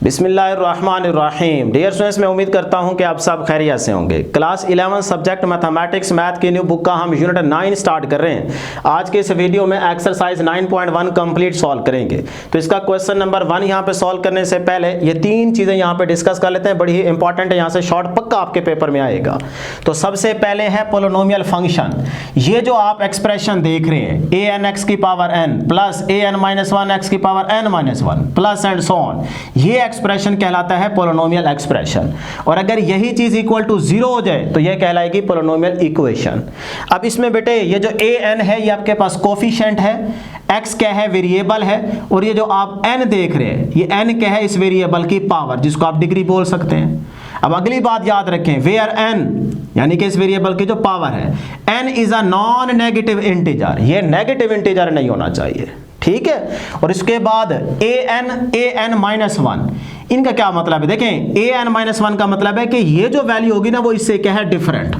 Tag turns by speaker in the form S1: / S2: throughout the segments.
S1: बिस्मिल्लाहिर्रहमानिर्रहीम। Dear students, मैं उम्मीद करता हूं कि आप सब खैरियत से होंगे। क्लास 11 सब्जेक्ट मैथमेटिक्स मैथ की न्यू बुक का हम यूनिट 9 स्टार्ट कर रहे हैं। आज के इस वीडियो में एक्सरसाइज 9.1 कंप्लीट सॉल्व करेंगे। तो इसका क्वेश्चन नंबर 1 यहां पे सॉल्व करने से पहले ये तीन चीज़ें यहां पे डिस्कस कर लेते हैं, बड़ी ही इंपॉर्टेंट है, यहाँ से शॉर्ट पक्का आपके पेपर में आएगा। तो सबसे पहले है पोलिनोमियल फंक्शन। ये जो आप एक्सप्रेशन देख रहे हैं an(x) की power n plus an-1 x की power n-1 plus and so on, ये एक्सप्रेशन कहलाता है पोलिनोमियल एक्सप्रेशन। और अगर यही चीज इक्वल टू 0 हो जाए तो ये कहलाएगी पोलिनोमियल इक्वेशन। अब इसमें बेटे ये जो an है ये आपके पास कोफिशिएंट है, x क्या है वेरिएबल है, और ये जो आप n देख रहे हैं ये n क्या है इस वेरिएबल की पावर, जिसको आप डिग्री बोल सकते हैं। अब अगली बात याद रखें, वेयर n यानी कि इस वेरिएबल की जो पावर है, n is a non negative integer, ये नेगेटिव इंटीजर नहीं होना चाहिए, ठीक है। और इसके बाद an-1 इनका क्या मतलब है, देखें an-1 का मतलब है कि ये जो वैल्यू होगी ना वो इससे क्या है डिफरेंट।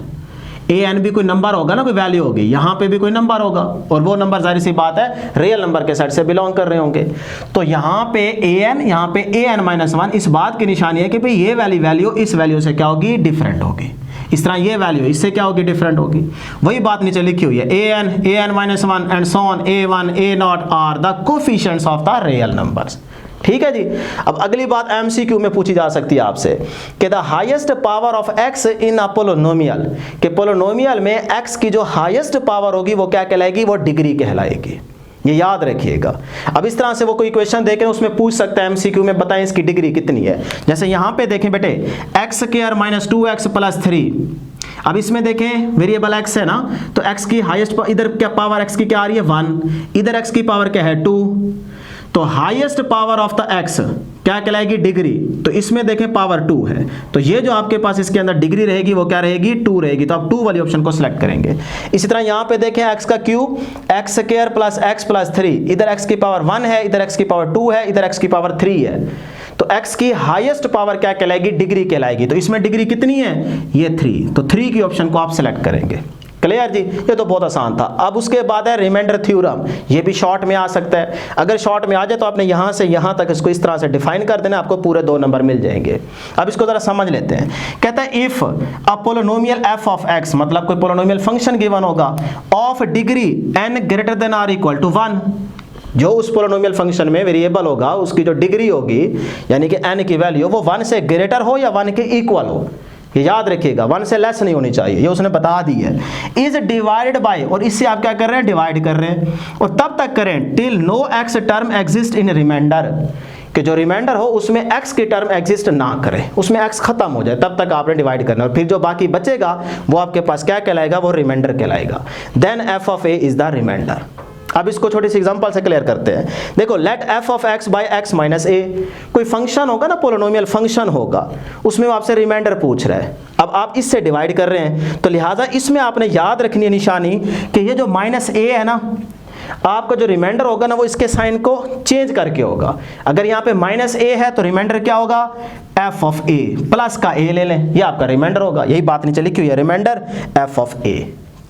S1: an भी कोई नंबर होगा ना, कोई वैल्यू होगी, यहां पे भी कोई नंबर होगा और वो नंबर जाहिर सी बात है रियल नंबर के सेट से बिलोंग कर रहे होंगे। तो यहां पे an, यहां पे an-1 इस बात की निशानी है कि भाई ये वैल्यू इस वैल्यू से क्या होगी, डिफरेंट होगी। इस तरह ये वैल्यू इससे क्या होगी, डिफरेंट होगी। वही बात नीचे लिखी हुई है, an-1 and so on a1 a0 are the coefficients of the real numbers, ठीक है जी। अब अगली बात एमसीक्यू में पूछी जा सकती है आपसे कि the highest power of x in a polynomial, कि पोलिनोमियल में x की जो हाईएस्ट पावर होगी वो क्या कहलाएगी, वो डिग्री कहलाएगी, ये याद रखिएगा। अब इस तरह से वो कोई इक्वेशन देखें उसमें पूछ सकता है एमसीक्यू में, बताएं इसकी डिग्री कितनी है। जैसे यहां पे देखें बेटे x² - 2x + 3। अब इसमें देखें वेरिएबल x है ना, तो x की हाईएस्ट इधर क्या पावर x की क्या आ रही है 1, इधर x की पावर क्या है 2, तो highest power of the x क्या कहलाएगी, डिग्री। तो इसमें देखें पावर 2 है, तो ये जो आपके पास इसके अंदर डिग्री रहेगी वो क्या रहेगी, 2 रहेगी। तो आप 2 वाली ऑप्शन को सिलेक्ट करेंगे। इसी तरह यहाँ पे देखें x का क्यूब, x² + x + 3, इधर x की पावर 1 है, इधर x की पावर 2 है, इधर x की पावर 3 है। तो x की हाईएस्ट पावर क्या कहलाएगी, डिग्री कहलाएगी। तो इसमें डिग्री कितनी है, ये 3, तो 3 की ऑप्शन को आप सिलेक्ट करेंगे। क्लियर जी, ये तो बहुत आसान था। अब उसके बाद है रिमाइंडर थ्योरम, ये भी शॉर्ट में आ सकता है। अगर शॉर्ट में आ जाए तो आपने यहाँ से यहाँ तक इसको इस तरह से डिफाइन कर देना, आपको पूरे 2 नंबर मिल जाएंगे। अब इसको जरा समझ लेते हैं। कहता है if a polynomial f of x, मतलब कोई पोलिनोमियल फंक्शन गिवन होगा ऑफ डिग्री n > or = 1, जो उस पोलिनोमियल फंक्शन में वेरिएबल होगा उसकी जो डिग्री होगी यानी कि n की वैल्यू वो 1 से ग्रेटर हो या 1 के इक्वल हो, ये याद रखिएगा, 1 से लेस नहीं होनी चाहिए, ये उसने बता दी है। इज डिवाइडेड बाय, और इससे आप क्या कर रहे हैं, डिवाइड कर रहे हैं, और तब तक करें till no x term exist in remainder, कि जो रिमाइंडर हो उसमें x की टर्म एग्जिस्ट ना करे, उसमें x खत्म हो जाए, तब तक आपने डिवाइड करना, और फिर जो बाकी बचेगा वो आपके पास क्या कहलाएगा, वो रिमाइंडर कहलाएगा। Then f of a is the remainder. अब इसको छोटी सी एग्जांपल से क्लियर करते हैं। देखो let f of x by x minus a, कोई फंक्शन होगा ना, पोलिनोमियल फंक्शन होगा, उसमें वो आपसे रिमाइंडर पूछ रहा है। अब आप इससे डिवाइड कर रहे हैं, तो लिहाजा इसमें आपने याद रखनी है निशानी कि ये जो माइनस a है ना, आपका जो रिमाइंडर होगा ना वो इसके साइन को चेंज करके होगा। अगर यहाँ पे माइनस a है तो रिमाइंडर क्या होगा, f ऑफ a, प्लस का a ले लें, ये आपका रिमाइंडर होगा। यही बात नीचे लिखी हुई है, remainder f of a।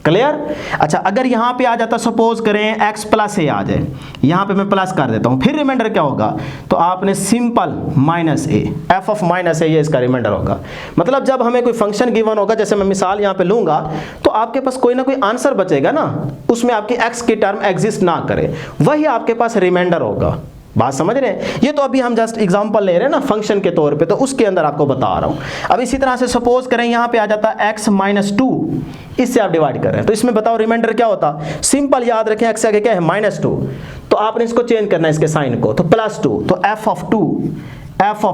S1: Clear. अच्छा, अगर यहाँ पे आ जाता, सपोज करें x + a आ जाए, यहाँ पे मैं प्लस कर देता हूँ, फिर रिमाइंडर क्या होगा, तो आपने simple -a, f of -a ये इसका रिमाइंडर होगा। मतलब जब हमें कोई फंक्शन गिवन होगा, जैसे मैं मिसाल यहाँ पे लूँगा, तो आपके पास कोई ना कोई आंसर बचेगा ना, उसमें आपकी x की टर्म एग्जिस्ट ना करे, वही आपके पास रिमाइंडर होगा। बात समझ रहे हैं, ये तो अभी हम जस्ट एग्जांपल ले रहे हैं ना फंक्शन के तौर पे, तो उसके अंदर आपको बता रहा हूं। अब इसी तरह से सपोज करें यहाँ पे आ जाता x - 2, इससे आप डिवाइड कर रहे हैं, तो इसमें बताओ रिमाइंडर क्या होता, सिंपल याद रखें x आगे क्या है -2, तो आपने इसको चेंज करना है इसके साइन को, तो +2, तो f ऑफ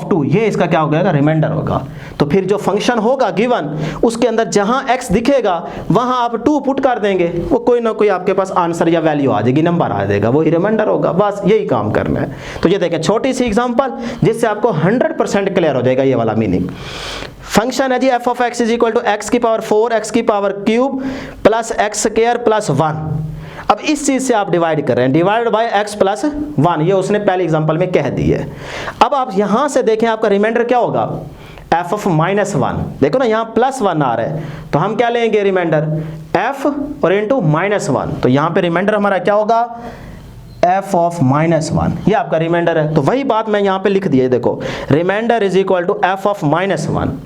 S1: 2 ये इसका क्या हो गया, रिमाइंडर होगा। तो फिर जो फंक्शन होगा गिवन, उसके अंदर जहां x दिखेगा वहां आप 2 पुट कर देंगे, वो कोई ना कोई आपके पास आंसर या वैल्यू आ जाएगी, नंबर आ जाएगा, वही रिमाइंडर होगा। बस यही काम करना है। तो ये देखें छोटी सी एग्जांपल, जिससे आपको 100% क्लियर हो जाएगा ये वाला मीनिंग। फंक्शन है जी f ऑफ x = x की पावर 4 x की पावर क्यूब प्लस x² + 1। अब इस चीज से आप डिवाइड कर रहे हैं, डिवाइड बाय x + 1, ये उसने पहले एग्जांपल में कह दी है। अब आप यहां से देखें आपका रिमाइंडर क्या होगा, f ऑफ -1, देखो ना यहाँ +1 आ रहा है, तो हम क्या लेंगे रिमाइंडर f और इनटू -1, तो यहाँ पे रिमाइंडर हमारा क्या होगा f ऑफ -1, ये आपका रिमाइंडर है। तो वही बात मैं यहाँ पे लिख दिया, देखो remainder is equal to f of -1।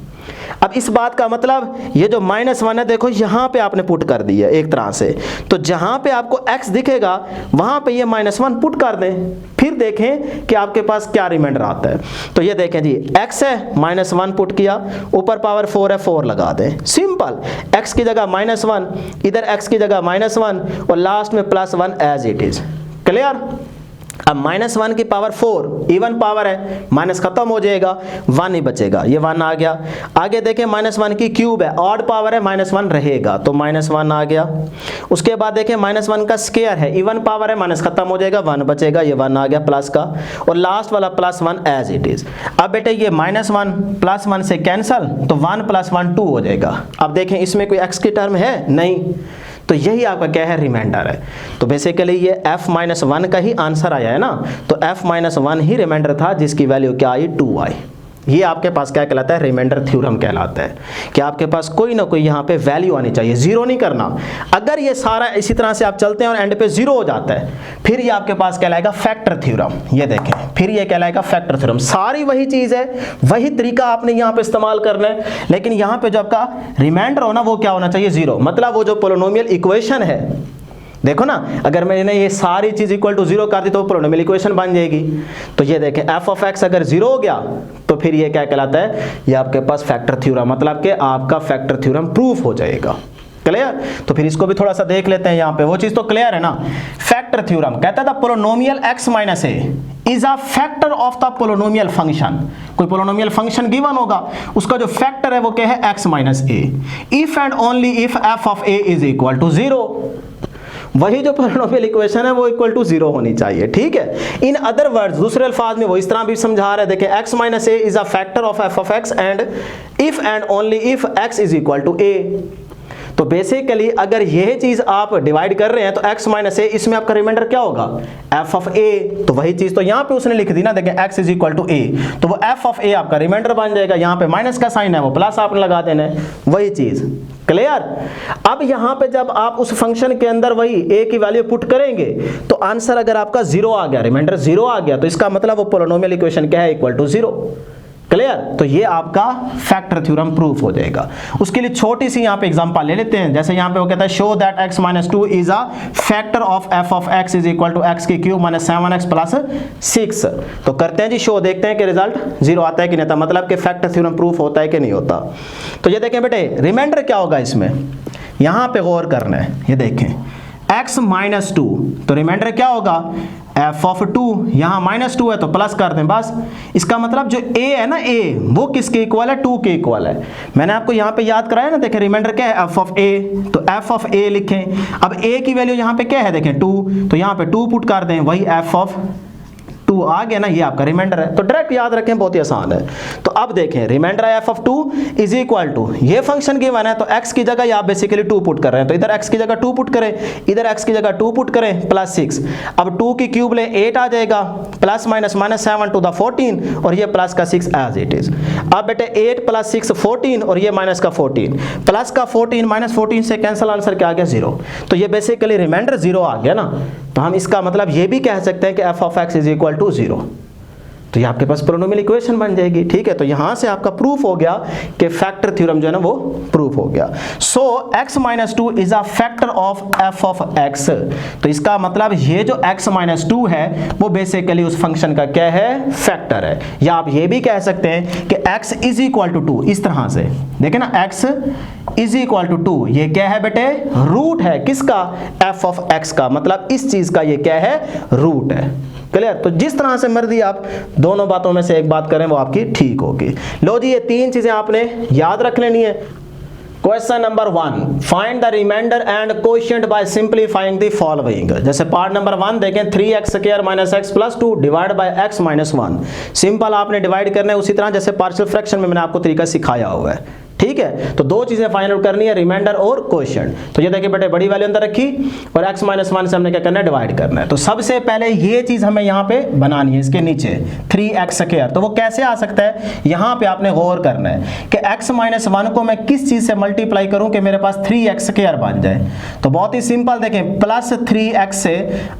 S1: अब इस बात का मतलब ये जो -1 है, देखो यहाँ पे आपने पुट कर दी है एक तरह से, तो जहाँ पे आपको x दिखेगा वहाँ पे ये -1 पुट कर दें, फिर देखें कि आपके पास क्या रिमाइंडर आता है। तो ये देखें जी, x है -1 पुट किया, ऊपर पावर 4 है 4 लगा दें, सिंपल। x की जगह -1, इधर x की जगह -1 और लास्ट में +1 एज इट इज। क्लियर? अब -1 की पावर 4 इवन पावर है, माइनस खत्म हो जाएगा, 1 ही बचेगा, ये 1 आ गया। आगे देखें -1 की क्यूब है, ऑड पावर है, -1 रहेगा तो -1 आ गया। उसके बाद देखें -1 का स्क्वायर है, इवन पावर है, माइनस खत्म हो जाएगा, 1 बचेगा, ये 1 आ गया प्लस का, और लास्ट वाला +1 एज इट इज। अब बेटे ये -1 +1 से कैंसल, तो 1 + 1 2 हो जाएगा। अब देखें इसमें कोई x की टर्म है नहीं, तो यही आपका क्या है, रिमाइंडर है। तो बेसिकली ये f-1 का ही आंसर आया है ना, तो f-1 ही रिमाइंडर था जिसकी वैल्यू क्या आई, 2 आई। ये आपके पास क्या कहलाता है, रिमाइंडर थ्योरम कहलाता है कि आपके पास कोई ना कोई यहाँ पे वैल्यू आनी चाहिए, जीरो नहीं करना। अगर ये सारा इसी तरह से आप चलते हैं और एंड पे जीरो हो जाता है, फिर ये आपके पास कहलाएगा फैक्टर थ्योरम। ये देखें, फिर ये कहलाएगा फैक्टर थ्योरम। सारी वही चीज़ है, वही तरीका आपने यहाँ पे इस्तेमाल करना है, लेकिन यहाँ पे जो आपका रिमाइंडर हो ना, वो क्या होना चाहिए, जीरो। मतलब वो जो पोलिनोमियल इक्वेशन है, देखो ना, अगर मैंने ये सारी चीज इक्वल टू 0 कर दी तो पोलिनोमियल इक्वेशन बन जाएगी। तो ये देखें f ऑफ x अगर 0 हो गया तो फिर ये क्या कहलाता है, ये आपके पास फैक्टर थ्योरम, मतलब कि आपका फैक्टर थ्योरम प्रूफ हो जाएगा। क्लियर? तो फिर इसको भी थोड़ा सा देख लेते हैं, यहाँ पे वो चीज तो क्लियर है ना। फैक्टर थ्योरम कहता था polynomial x minus a is a factor of the polynomial function. कोई पोलिनोमियल फंक्शन गिवन होगा, उसका जो फैक्टर है वो क्या है, x minus a, if and only if f of a is equal to 0। वही जो पोलिनोमियल इक्वेशन है वो इक्वल टू 0 होनी चाहिए, ठीक है। इन अदर वर्ड्स, दूसरे अल्फाज में वो इस तरह भी समझा रहे हैं, देखिए x minus a is a factor of f of x and if and only if x is equal to a। तो बेसिकली अगर यह चीज आप डिवाइड कर रहे हैं तो x माइनस a, इसमें आपका रिमाइंडर क्या होगा, f ऑफ a। तो वही चीज तो यहाँ पे उसने लिख दी ना, देखें x is equal to a, तो वो f ऑफ a आपका रिमाइंडर बन जाएगा। यहाँ पे माइनस का साइन है, वो प्लस आपने लगा देना है, वही चीज। क्लियर? अब यहाँ पे जब आप उस फंक्शन के अंदर वही a की वैल्यू पुट करेंगे तो आंसर अगर आपका 0 आ गया, रिमाइंडर 0 आ गया, तो इसका मतलब वो पोलिनोमियल इक्वेशन क्या है, इक्वल टू 0। क्लियर? तो ये आपका फैक्टर थ्योरम प्रूफ हो जाएगा। उसके लिए छोटी सी यहाँ पे एग्जांपल ले लेते हैं। जैसे यहाँ पे वो कहता है show that x minus 2 is a factor of f of x is equal to x की क्यूब माइनस 7x प्लस 6। तो करते हैं जी शो, देखते हैं कि रिजल्ट 0 आता है कि नहीं आता, मतलब कि फैक्टर थ्योरम प्रूफ होता है कि नहीं होता। तो ये देखें बेटे, रिमाइंडर क्या होगा इसमें, यहाँ पे गौर करना है। ये देखें x माइनस 2, तो रिमाइंडर क्या होगा, f ऑफ 2, यहाँ -2 है तो प्लस कर दें बस। इसका मतलब जो a है ना, a वो किसके इक्वल है, 2 के इक्वल है। मैंने आपको यहाँ पे याद कराया ना, देखें रिमाइंडर क्या है, f ऑफ a, तो f ऑफ a लिखें। अब a की वैल्यू यहाँ पे क्या है, देखें 2, तो यहाँ पे 2 पुट कर दें, वही f ऑफ 2 आ गया ना, ये आपका रिमाइंडर है। तो डायरेक्ट याद रखें, बहुत ही आसान है। तो अब देखें remainder f of 2 is equal to, ये फंक्शन गिवन है तो x की जगह आप बेसिकली 2 पुट कर रहे हैं, तो इधर x की जगह 2 पुट करें, इधर x की जगह 2 पुट करें, प्लस 6। अब 2 की क्यूब ले 8 आ जाएगा, plus minus minus 7 to the 14, और ये प्लस का 6 एज इट इज। अब बेटे 8 प्लस 6 14, और ये माइनस का 14, प्लस का 14 माइनस 14 से कैंसिल, आंसर क्या आ गया, 0। तो ये बेसिकली रिमाइंडर 0 आ गया ना। तो हम इसका मतलब ये भी कह सकते हैं कि f of x is equal to 0। तो ये आपके पास पोलिनोमियल इक्वेशन बन जाएगी, ठीक है। तो यहां से आपका प्रूफ हो गया कि फैक्टर थ्योरम जो है ना वो प्रूफ हो गया। सो x minus 2 is a factor of f of x। तो इसका मतलब ये जो x माइनस 2 है वो बेसिकली उस फंक्शन का क्या है, फैक्टर है। या आप ये भी कह सकते हैं कि x इज इक्वल टू 2, इस तरह से देखें ना, x इज इक्वल टू 2, ये क्या है बेटे, रूट है किसका, f ऑफ x का, मतलब इस चीज का ये क्या है, रूट है। क्लियर? तो जिस तरह से मर्जी आप दोनों बातों में से एक बात करें वो आपकी ठीक होगी। लो जी, ये 3 चीजें आपने याद रख लेनी है। Question number 1, find the remainder and coefficient by simplifying the following. जैसे पार्ट नंबर 1 देखें, 3x square minus x plus 2 divide by x minus 1। Simple आपने डिवाइड करना है उसी तरह जैसे पार्शियल फ्रैक्शन में मैंने आपको तरीका सिखाया हुआ है, ठीक है, तो दो चीजें फाइंड आउट करनी है, रिमाइंडर और क्वोशिएंट। तो ये देखिए बेटे बड़ी वैल्यू अंदर रखी और x माइनस 1 से हमने क्या करना है, डिवाइड करना है। तो सबसे पहले ये चीज हमें यहाँ पे बनानी है, इसके नीचे 3x²। तो वो कैसे आ सकता है, यहाँ पे आपने गौर करना है कि x माइनस 1 को मैं किस चीज से मल्टीप्लाई करूं कि मेरे पास 3x² बन जाए। तो बहुत ही सिंपल, देखें प्लस 3x से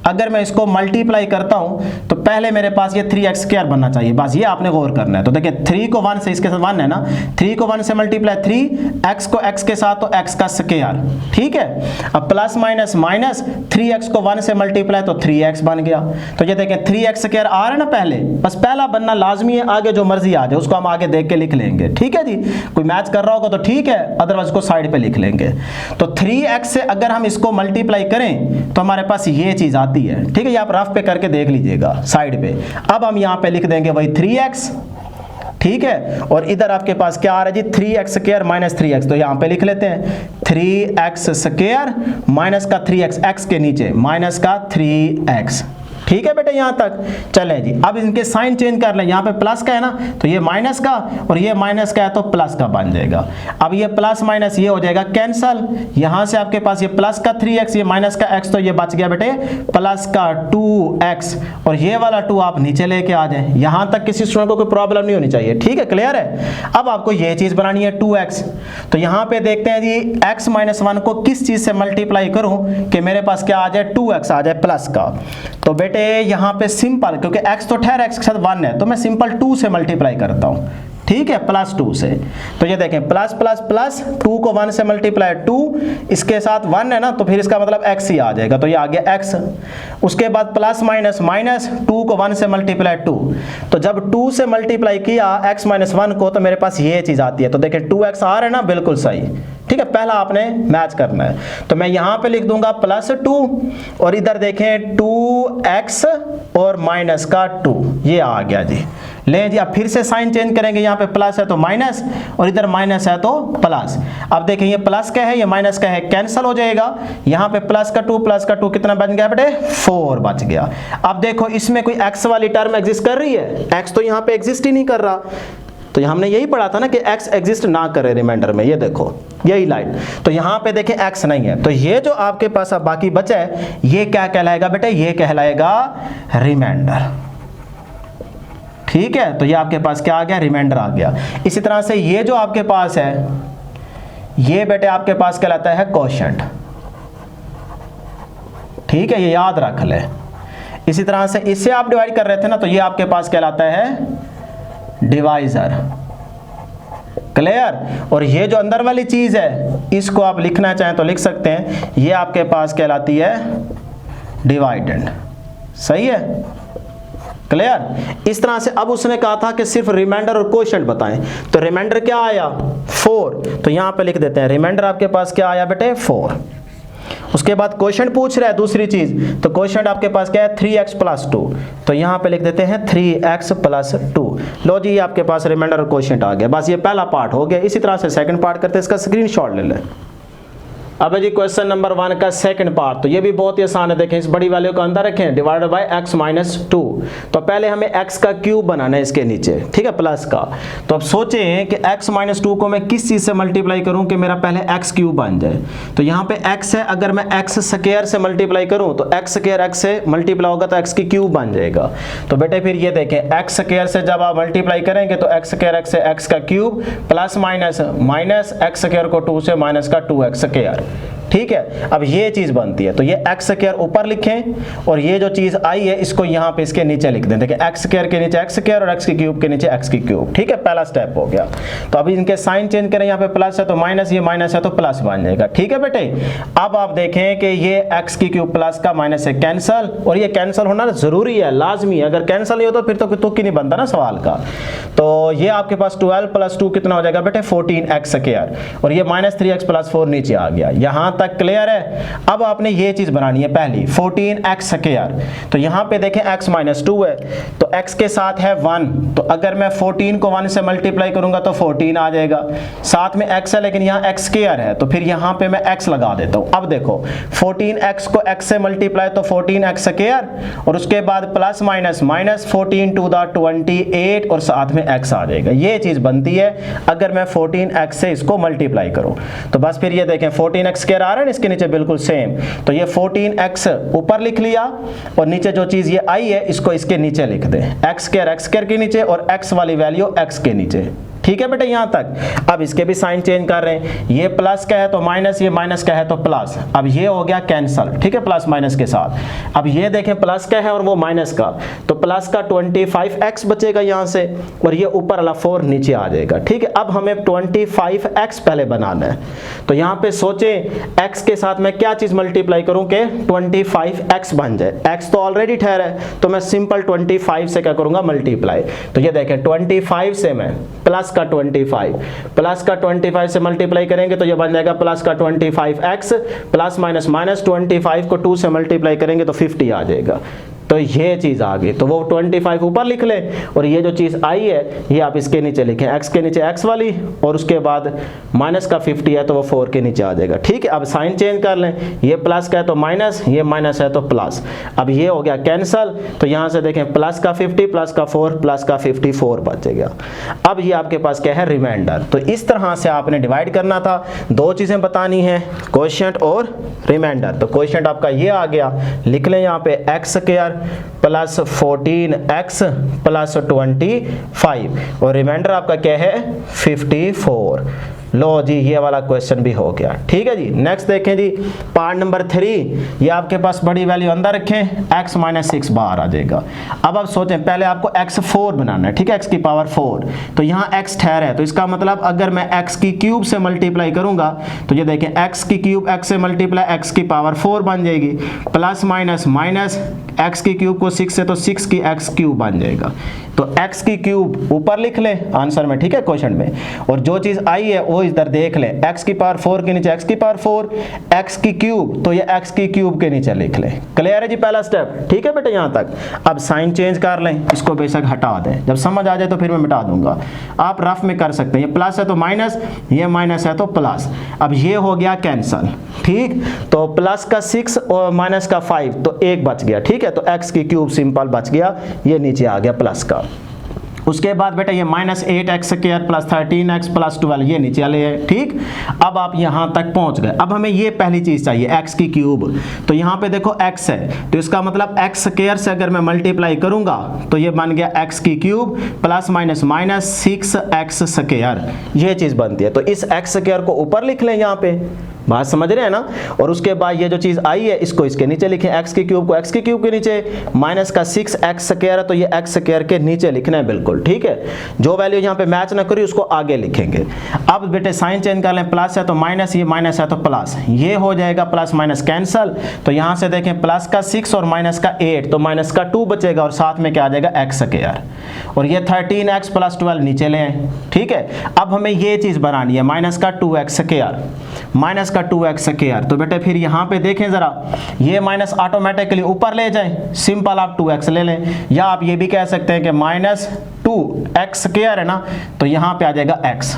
S1: अगर मैं इसको मल्टीप्लाई करता हूं तो पहले मेरे पास ये 3x² बनना चाहिए, बस ये आपने गौर करना है। तो देखिए 3 को 1 से, इसके साथ 1 है ना, 3 को 1 से मल्टीप्लाई 3, x को x के साथ तो x का स्क्वायर, ठीक है। अब प्लस माइनस माइनस 3x को 1 से मल्टीप्लाई तो 3x बन गया। तो ये देखें 3x² आ रहा है ना, पहले बस पहला बनना लाजमी है, आगे जो मर्जी आ जाए उसको हम आगे देख के लिख लेंगे, ठीक है जी। कोई मैच कर रहा होगा तो ठीक है, अदरवाइज को साइड पे लिख लेंगे। तो 3x से अगर हम इसको मल्टीप्लाई करें तो हमारे पास ये चीज आती है, ठीक है। ये आप रफ पे करके देख लीजिएगा साइड पे। अब हम यहाँ पे लिख देंगे वही 3x, ठीक है, और इधर आपके पास क्या आ रहा है जी, 3x² माइनस 3x। तो यहाँ पे लिख लेते हैं 3x² माइनस का 3x, x के नीचे माइनस का 3x, ठीक है बेटे यहाँ तक। चले जी, अब इनके साइन चेंज कर लें, यहाँ पे प्लस का है ना तो ये माइनस का, और ये माइनस का है तो प्लस का बन जाएगा। अब ये प्लस माइनस ये हो जाएगा कैंसल, यहाँ से आपके पास ये प्लस का 3x, ये माइनस का x, तो ये बच गया बेटे प्लस का 2x, और ये वाला 2 आप नीचे लेके आ जाए। यहाँ तक किसी स्टूडेंट को कोई प्रॉब्लम नहीं होनी चाहिए, ठीक है, क्लियर है। अब आपको ये चीज बनानी है 2x। तो यहाँ पे देखते हैं जी x माइनस 1 को किस चीज से मल्टीप्लाई करूं कि मेरे पास क्या आ जाए, 2x आ जाए प्लस का। तो बेटे यहाँ पे सिंपल, क्योंकि x तो ठहर x के साथ 1 है, तो मैं सिंपल 2 से मल्टीप्लाई करता हूँ, ठीक है, प्लस 2 से। तो ये देखें प्लस प्लस प्लस, 2 को 1 से मल्टीप्लाई 2, इसके साथ 1 है ना तो फिर इसका मतलब x ही आ जाएगा, तो ये आ गया x। उसके बाद प्लस माइनस माइनस, 2 को 1 से मल्टीप्लाई 2, तो जब 2 से मल्टीप्लाई किया x माइनस 1 को तो मेरे पास ये चीज आती है। तो देखें 2x आ रहा है ना, बिल्कुल सही, ठीक है, पहला आपने मैच करना है। तो मैं यहाँ पे लिख दूंगा प्लस 2, और इधर देखें 2x और माइनस का 2, ये आ गया जी। ले जी, अब फिर से साइन चेंज करेंगे, यहाँ पे प्लस है तो माइनस, और इधर माइनस है तो प्लस। अब देखें ये प्लस का है, ये माइनस का है, कैंसिल हो जाएगा। यहाँ पे प्लस का 2 कितना बन गया बेटे, 4 बच गया। अब देखो इसमें कोई x वाली टर्म एग्जिस्ट कर रही है, x तो यहाँ पे एग्जिस्ट ही नहीं कर रहा। तो हमने यही पढ़ा था ना कि x एग्जिस्ट ना करे रिमाइंडर में, ये देखो यही लाइन। तो यहाँ पे देखें x नहीं है, तो ये जो आपके पास अब बाकी बचा है ये क्या कहलाएगा बेटे, ये कहलाएगा रिमाइंडर, ठीक है। तो ये आपके पास क्या आ गया, रिमाइंडर आ गया। इसी तरह से ये जो आपके पास है ये बेटे आपके पास कहलाता है क्वोशिएंट, ठीक है, ये याद रख ले। इसी तरह से इससे आप डिवाइड कर रहे थे ना, तो ये आपके पास कहलाता है डिवाइजर, क्लियर। और ये जो अंदर वाली चीज है इसको आप लिखना चाहें तो लिख सकते हैं, ये आपके पास कहलाती है डिवाइडेंड, सही है, क्लियर। इस तरह से अब उसने कहा था कि सिर्फ रिमाइंडर और क्वोशिएंट बताएं, तो रिमाइंडर क्या आया 4, तो यहां पे लिख देते हैं रिमाइंडर आपके पास क्या आया बेटे 4। उसके बाद क्वोशिएंट पूछ रहा है दूसरी चीज, तो क्वोशिएंट आपके पास क्या है 3x प्लस 2, तो यहां पे लिख देते हैं 3x प्लस 2। लो जी, आपके पास रिमाइंडर और क्वोशिएंट आ गया, बस ये पहला पार्ट हो गया। इसी तरह से सेकंड पार्ट करते हैं, इसका स्क्रीनशॉट ले लें। अब जी क्वेश्चन नंबर 1 का सेकंड पार्ट, तो ये भी बहुत ही आसान है। देखें इस बड़ी वैल्यू को अंदर रखें, डिवाइडेड बाय x माइनस 2। तो पहले हमें x का क्यूब बनाना है इसके नीचे, ठीक है, प्लस का। तो अब सोचें कि x माइनस 2 को मैं किस चीज से मल्टीप्लाई करूं कि मेरा पहले x क्यूब बन जाए। तो यहाँ पे x है, अगर मैं x स्क्वायर से मल्टीप्लाई करूं तो x स्क्वायर x से मल्टीप्लाई होगा तो x की क्यूब बन जाएगा। तो बेटे फिर ये देखें x स्क्वायर से जब आप मल्टीप्लाई करेंगे तो x स्क्वायर x से x का cube plus minus minus x square को 2 से माइनस का 2x स्क्वायर, ठीक है। अब ये चीज बनती है, तो ये x स्क्वायर ऊपर लिखें और ये जो चीज आई है इसको यहाँ पे इसके नीचे लिख दें। देखिए x स्क्वायर के नीचे x स्क्वायर और x की क्यूब के नीचे x की क्यूब, ठीक है, पहला स्टेप हो गया। तो अभी इनके साइन चेंज करें, यहाँ पे प्लस है तो माइनस, ये माइनस है तो प्लस बन जाएगा, ठीक है बेटे। अब आप देखें कि ये x की क्यूब प्लस का माइनस से कैंसल, और ये कैंसल होना जरूरी है, लाजमी है। अगर कैंसल नहीं हो तो फिर तो कोई तुक ही नहीं बनता ना सवाल का। तो ये आपके पास 12 प्लस 2 कितना हो जाएगा बेटे 14x स्क्वायर, और ये माइनस 3x प्लस 4 नीचे आ गया। यहाँ तक क्लियर है। अब आपने ये चीज बनानी है पहली 14x स्क्वायर, तो यहाँ पे देखें x माइनस 2 है तो x के साथ है 1, तो अगर मैं 14 को 1 से मल्टीप्लाई करूंगा तो 14 आ जाएगा, साथ में x है लेकिन यहाँ x स्क्वायर है तो फिर यहाँ पे मैं x लगा देता हूँ। अब देखो 14x को x से मल्टीप्लाई तो 14x स्क्वायर और उसके बाद plus minus minus 14 to the 28 और साथ में x आ जाएगा। ये चीज बनती है अगर मैं 14x से इसको मल्टीप्लाई करूं तो बस फिर ये देखें 14x स्क्वायर आ रहा है ना इसके नीचे बिल्कुल सेम, तो ये 14x ऊपर लिख लिया और नीचे जो चीज ये आई है इसको इसके नीचे लिख दें, x स्क्वायर के नीचे और x वाली वैल्यू x के नीचे। ठीक है बेटा यहां तक। अब इसके भी साइन चेंज कर रहे हैं, ये प्लस का है तो माइनस, ये माइनस का है तो प्लस। अब ये हो गया कैंसल, ठीक है, प्लस माइनस के साथ। अब ये देखें प्लस का है और वो माइनस का, तो प्लस का 25x बचेगा यहां से और ये ऊपर वाला 4 नीचे आ जाएगा। ठीक है, अब हमें 25x पहले बनाना है, तो यहां पे सोचें x के साथ मैं क्या चीज मल्टीप्लाई करूं कि 25x बन जाए। x तो ऑलरेडी ठहरा है तो मैं सिंपल 25 से क्या करूंगा मल्टीप्लाई, तो ये देखें 25 से मैं प्लस का 25 से मल्टीप्लाई करेंगे तो ये बन जाएगा प्लस का 25x प्लस माइनस माइनस 25 को 2 से मल्टीप्लाई करेंगे तो 50 आ जाएगा। तो ये चीज आ गई, तो वो 25 ऊपर लिख लें और ये जो चीज आई है ये आप इसके नीचे लिखें, x के नीचे x वाली और उसके बाद माइनस का 50 है तो वो 4 के नीचे आ जाएगा। ठीक है, अब साइन चेंज कर लें, ये प्लस का है तो माइनस, ये माइनस है तो प्लस। अब ये हो गया कैंसल, तो यहां से देखें प्लस का 50 प्लस का 4 प्लस का 54 बचेगा। अब ये आपके पास क्या है रिमाइंडर। तो इस तरह से आपने डिवाइड करना था, दो चीजें बतानी है, क्वोशिएंट और रिमाइंडर। तो क्वोशिएंट आपका ये आ गया, लिख लें यहाँ पे x square plus 14x plus 25 और रिमाइंडर आपका क्या है 54। लो जी ये वाला क्वेश्चन भी हो गया। ठीक है जी, नेक्स्ट देखें जी पार्ट नंबर 3, ये आपके पास बड़ी वैल्यू अंदर रखें, x माइनस 6 बाहर आ जाएगा। अब आप सोचें पहले आपको x4 बनाना है, ठीक है, x की पावर 4, तो यहाँ x ठहर है तो इसका मतलब अगर मैं x की क्यूब से मल्टीप्लाई करूंगा तो ये देखें x की क्यूब x से मल्टीप्लाई x की पावर 4 बन जाएगी, प्लस माइनस माइनस x की क्यूब को 6 से तो 6 की x क्यूब बन जाएगा। तो x की क्यूब ऊपर लिख लें आंसर में, ठीक है, क्वेश्चन में, और जो चीज आई है वो इधर देख लें, x की पावर 4 के नीचे x की पावर 4, x की क्यूब तो ये x की क्यूब के नीचे लिख लें। क्लियर है जी पहला स्टेप। ठीक है बेटा यहां तक। अब साइन चेंज कर लें, इसको बेशक हटा दें, जब समझ आ जाए तो फिर मैं मिटा दूंगा, आप रफ में कर सकते हैं, ये प्लस है तो माइनस, ये माइनस है तो प्लस। अब ये हो गया कैंसल, ठीक, तो प्लस का 6 और माइनस का 5 तो 1 बच गया। ठीक है, तो x की क्यूब सिंपल बच गया, ये नीचे आ गया प्लस का। उसके बाद बेटा ये minus 8x square plus 13x plus 12 ये नीचे वाले है। ठीक, अब आप यहां तक पहुंच गए। अब हमें ये पहली चीज चाहिए x की क्यूब, तो यहां पे देखो x है तो इसका मतलब x स्क्वायर से अगर मैं मल्टीप्लाई करूंगा तो ये बन गया x की cube plus minus minus 6x square, ये चीज बनती है। तो इस x स्क्वायर को ऊपर लिख लें, यहां पे बात समझ रहे हैं ना, और उसके बाद ये जो चीज आई है इसको इसके नीचे लिखें, x की क्यूब को x की क्यूब के नीचे, माइनस का 6x स्क्वायर है तो ये x स्क्वायर के नीचे लिखना है बिल्कुल। ठीक है, जो वैल्यू यहाँ पे मैच ना करी उसको आगे लिखेंगे। अब बेटे साइन चेंज कर लें, प्लस है तो माइनस, ये माइनस है तो प्लस, ये हो जाएगा प्लस माइनस कैंसल। तो यहाँ से देखें प्लस का 6 और माइनस का 8 तो माइनस का 2 बचेगा और साथ में क्या आ जाएगा x स्क्वायर, और ये 13x प्लस 12 नीचे ले आए। ठीक है, अब हमें ये चीज बनानी है माइनस का 2x स्क्वायर, माइनस का 2x स्क्वायर। तो बेटे फिर यहाँ पे देखें जरा, ये माइनस ऑटोमेटिकली ऊपर ले जाएं, सिंपल आप 2x ले लें, या आप ये भी कह सकते हैं कि माइनस 2x स्क्वायर है ना, तो यहाँ पे आ जाएगा x।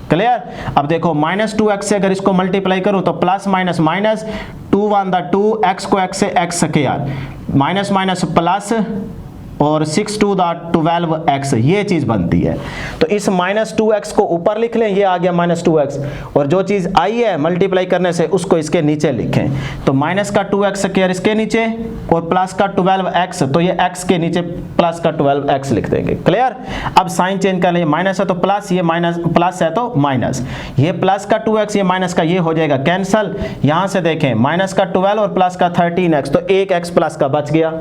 S1: क्लियर। अब देखो माइनस 2x से अगर इसको मल्टीप्लाई करूं तो प्लस माइनस माइनस 2 1 2 x को x से x square, minus minus plus और 6 2 12x, ये चीज बनती है। तो इस माइनस 2x को ऊपर लिख लें, ये आ गया माइनस 2x, और जो चीज आई है मल्टीप्लाई करने से उसको इसके नीचे लिखें। तो माइनस का 2x स्क्वायर इसके नीचे और प्लस का 12x, तो ये x के नीचे प्लस का 12x लिख देंगे। क्लियर। अब साइन चेंज कर लें, माइनस है तो प्लस, ये माइनस, प्लस है तो माइनस, ये प्लस का 2x, ये माइनस का, ये हो जाएगा कैंसल। यहां से देखें माइनस का 12 और प्लस का 13x, तो एक x प्लस का बच गया।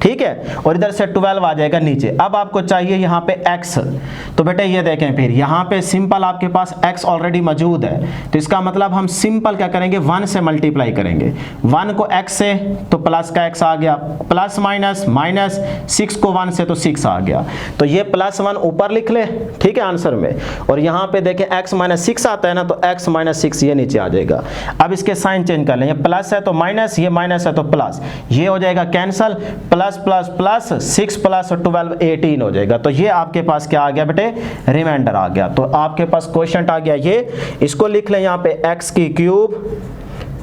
S1: ठीक है, और इधर से 12 आ जाएगा नीचे। अब आपको चाहिए यहाँ पे x, तो बेटे ये देखें फिर यहाँ पे सिंपल आपके पास x ऑलरेडी मौजूद है, तो इसका मतलब हम सिंपल क्या करेंगे 1 से मल्टीप्लाई करेंगे। 1 को x से तो प्लस का x आ गया, प्लस माइनस माइनस 6 को 1 से तो 6 आ गया, तो ये +1 ऊपर लिख ले, ठीक है आंसर में, और यहाँ पे देखें x माइनस 6 आता है ना, तो x माइनस 6 ये नीचे आ जाएगा। अब इसके साइन चेंज कर लें, ये प्लस है तो माइनस, ये माइनस है तो प्लस, ये हो जाएगा cancel, plus plus plus 6 plus 12 18 हो जाएगा। तो ये आपके पास क्या आ गया बेटे, रिमाइंडर आ गया। तो आपके पास क्वेश्चन आ गया ये, इसको लिख लें यहाँ पे x की cube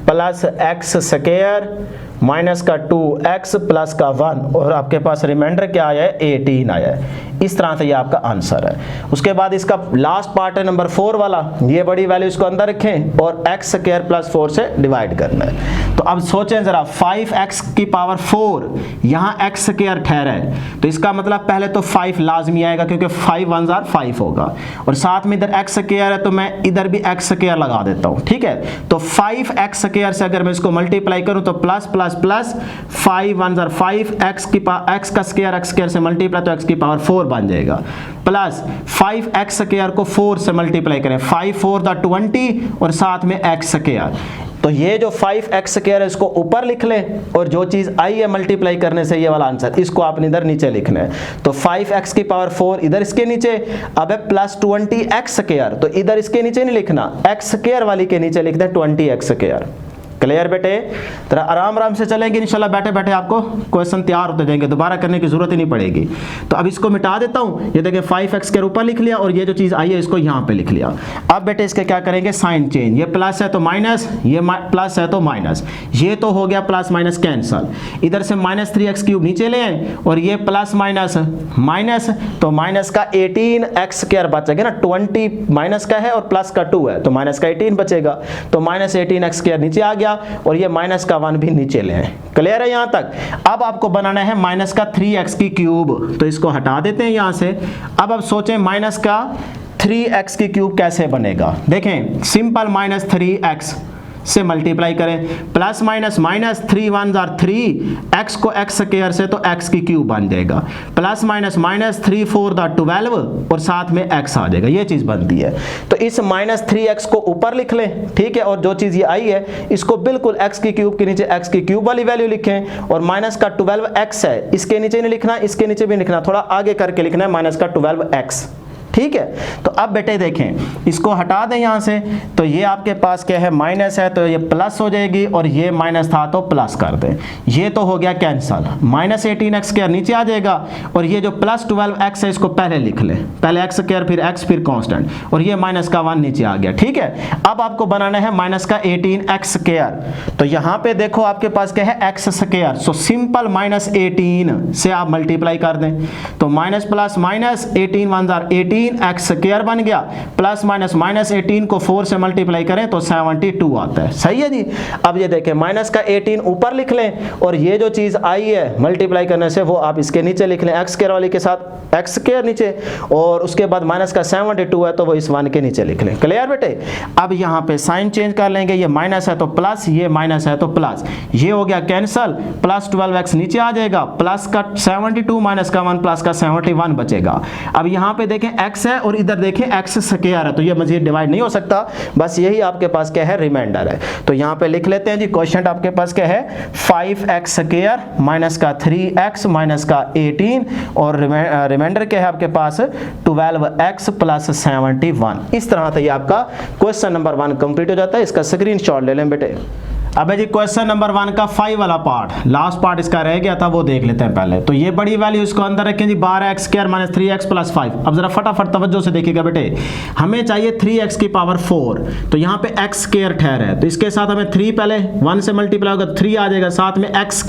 S1: plus x square minus का 2x प्लस का 1, और आपके पास रिमाइंडर क्या आया है 18 आया है। इस तरह से ये आपका आंसर है। उसके बाद इसका लास्ट पार्ट है नंबर 4 वाला, ये बड़ी वैल्यू इसको अंदर रखें और x स्क्वायर प्लस 4 से डिवाइड करना है। तो अब सोचें जरा 5x की पावर 4 यहाँ x स्क्वायर ठहरा है, तो इसका मतलब पहले तो 5 लाजमी आएगा क्योंकि 5 1 जार 5 होगा, और साथ में इधर x स्क्वायर है तो मैं इधर भी x स्क्वायर लगा देता हूँ, ठीक है। तो 5x स्क्वायर से अगर मैं इसको मल्टीप्लाई करूँ तो plus plus plus 5 1 jar 5, x का स्क्वायर से मल्टीप्लाई तो x की पावर 4 बन जाएगा, प्लस 5x स्क्वायर को 4 से मल्टीप्लाई करें, 5 4 दा 20 और साथ में x स्क्वायर। तो ये जो 5x स्क्वायर है इसको ऊपर लिख लें, और जो चीज़ आई है मल्टीप्लाई करने से ये वाला आंसर, इसको आपने इधर नीचे लिखना है। तो 5x की पावर 4 इधर इसके नीचे, अब है प्लस 20x स्क्वायर, तो इधर इसके नीचे नहीं लिखना, x स्क्वायर वाली के नीचे लिख दें 20x स्क्वायर। क्लियर बेटे, तो आराम आराम से चलेंगे इंशाल्लाह, बैठे बैठे आपको क्वेश्चन तैयार होते जाएंगे, दोबारा करने की जरूरत ही नहीं पड़ेगी। तो अब इसको मिटा देता हूं, ये देखिए 5x के ऊपर लिख लिया और ये जो चीज़ आई है इसको यहाँ पे लिख लिया। अब बेटे इसके क्या करेंगे साइन चेंज, ये प्लस है तो माइनस, ये प्लस है तो माइनस, ये तो हो गया प्लस माइनस कैंसल, इधर से -3x क्यूब नीचे ले आए और ये प्लस माइनस माइनस, तो माइनस का 18x स्क्वायर बचेगा ना, 20 माइनस का है और प्लस का 2 है तो माइनस का 18 बचेगा, तो -18x स्क्वायर नीचे आ गया और ये माइनस का 1 भी नीचे ले आए। क्लियर है यहां तक। अब आपको बनाना है माइनस का 3x की क्यूब, तो इसको हटा देते हैं यहां से। अब सोचें माइनस का 3x की क्यूब कैसे बनेगा, देखें सिंपल -3x से मल्टीप्लाई करें, plus minus minus 3 1 jar 3, x को x स्क्वायर से तो x की क्यूब बन जाएगा, प्लस माइनस माइनस 3 4 दा 12 और साथ में x आ जाएगा, ये चीज़ बनती है। तो इस -3x को ऊपर लिख लें, ठीक है, और जो चीज़ ये आई है इसको बिल्कुल x की क्यूब के नीचे x की क्यूब वाली वैल्यू लिखें, और माइनस का 12x है, इसके नीचे नहीं लिखना, इसके नीचे भी लिखना, थोड़ा आगे करके लिखना है माइनस का 12x, ठीक है। तो अब बेटे देखें इसको हटा दें यहाँ से, तो ये आपके पास क्या है माइनस है तो ये प्लस हो जाएगी, और ये माइनस था तो प्लस कर दें, ये तो हो गया कैंसल, -18x स्क्वायर नीचे आ जाएगा, और ये जो प्लस 12x है इसको पहले लिख लें, पहले x स्क्वायर फिर x फिर कांस्टेंट, और ये माइनस का 1 नीचे आ गया, ठीक है। अब आपको बनाना है माइनस का 18x स्क्वायर, तो यहाँ पे देखो आपके पास क्या है x स्क्वायर, सो सिंपल -18 से आप मल्टीप्लाई कर दें, तो minus plus minus 18 1 jar 18 x square बन गया, प्लस माइनस माइनस 18 को 4 से मल्टीप्लाई करें तो 72 आता है, सही है जी। अब ये देखें माइनस का 18 ऊपर लिख लें, और ये जो चीज़ आई है मल्टीप्लाई करने से वो आप इसके नीचे लिख लें, x स्क्वायर वाली के साथ x स्क्वायर नीचे, और उसके बाद माइनस का 72 है तो वो इस 1 के नीचे लिख लें। क्लियर बेटे। अब यहाँ पे साइन चेंज कर लेंगे, ये माइनस है तो प्लस, ये माइनस है तो प्लस, ये हो गया कैंसल, प्लस 12x नीचे आ जाएगा, प्लस का 72 माइनस का 1 प्लस का 71 बचेगा। अब यहाँ पे देखें x है और इधर देखें x स्क्वायर है, तो ये मजीद डिवाइड नहीं हो सकता, बस यही आपके पास क्या है रिमाइंडर है। तो यहाँ पे लिख लेते हैं जी, क्वेश्चन आपके पास क्या है 5x स्क्वायर माइनस का 3x माइनस का 18, और रिमाइंडर क्या है आपके पास 12x प्लस 71। इस तरह से ये आपका क्वेश्चन नंबर 1 कंप्लीट हो जाता है। इसका स्क्रीनशॉट ले लें बेटे। अब जी क्वेश्चन नंबर 1 का 5 वाला पार्ट, लास्ट पार्ट इसका रह गया था, वो देख लेते हैं पहले। तो ये बड़ी वैल्यू इसको अंदर रखें जी, 12x square minus 3x plus 5। अब जरा फटाफट तवज्जो से देखिएगा बेटे, हमें चाहिए 3x की पावर 4, तो यहाँ पे x स्क्वायर ठहरा है, तो इसके साथ हमें 3 पहले 1 से मल्टीप्लाई होगा 3 आ जाएगा, साथ में x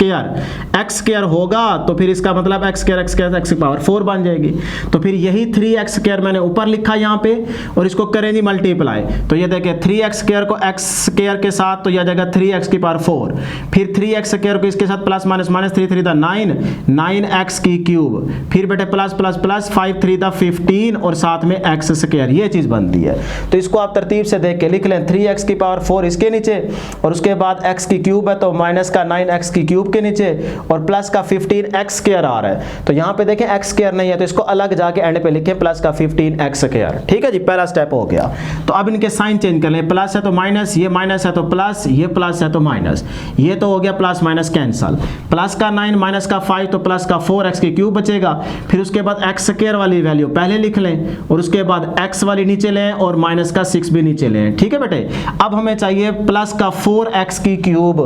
S1: स्क्वायर होगा तो फिर इसका मतलब x स्क्वायर x की पावर 4 बन जाएगी। तो फिर यही 3x स्क्वायर मैंने ऊपर लिखा यहाँ पे, और इसको करें जी मल्टीप्लाई, तो ये देखिए 3x स्क्वायर को x स्क्वायर के साथ तो यह आ जाएगा 3x 3x की पावर 4, फिर 3x स्क्वायर को इसके साथ plus minus minus 3 3 the 9, 9x की क्यूब, फिर बेटे प्लस प्लस प्लस 5 3 द 15 और साथ में x स्क्वायर, ये चीज बनती है। तो इसको आप तरतीब से देख के लिख लें, 3x की पावर 4 इसके नीचे और उसके बाद x की क्यूब है तो माइनस का 9x की क्यूब के नीचे और प्लस का 15x स्क्वायर आ रहा है। तो यहाँ पे देखें x स्क्वायर नहीं है तो इसको अलग जाके एंड पे लिखें प्लस का 15x स्क्वायर। ठीक है जी, पहला स्टेप हो गया। तो अब इनके साइन चेंज कर लें, प्लस है तो माइनस, ये माइनस है तो प्लस, ये प्लस है तो माइनस, ये तो हो गया प्लस माइनस कैंसल, प्लस का 9 माइनस का 5 तो प्लस का 4x की क्यूब बचेगा, फिर उसके बाद x स्क्वायर वाली वैल्यू पहले लिख लें और उसके बाद x वाली नीचे लें और माइनस का 6 भी नीचे लें। ठीक है बेटे, अब हमें चाहिए प्लस का 4x की क्यूब,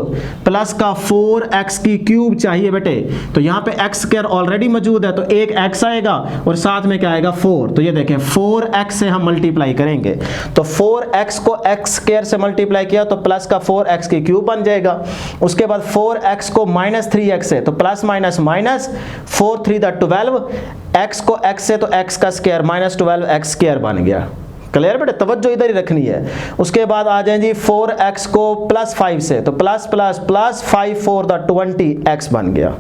S1: प्लस का 4x की क्यूब चाहिए बेटे। तो यहाँ पे x स्क्वायर ऑलरेडी मौजूद है तो एक x आएगा और साथ में क्या आएगा 4, तो ये देखें 4x से हम मल्टीप्लाई करेंगे तो 4x को x स्क्वायर से मल्टीप्लाई किया तो प्लस का 4x की क्यूब बन जाएगा। उसके बाद 4x को माइनस 3x से तो plus minus minus 4 3 the 12, x को x से तो x का स्क्वायर माइनस 12x स्क्वायर बन गया। क्लियर बेटे, तवज्जो इधर ही रखनी है। उसके बाद आ जाएं जी 4x को प्लस 5 से तो plus plus plus 5 4 the 20x बन गया।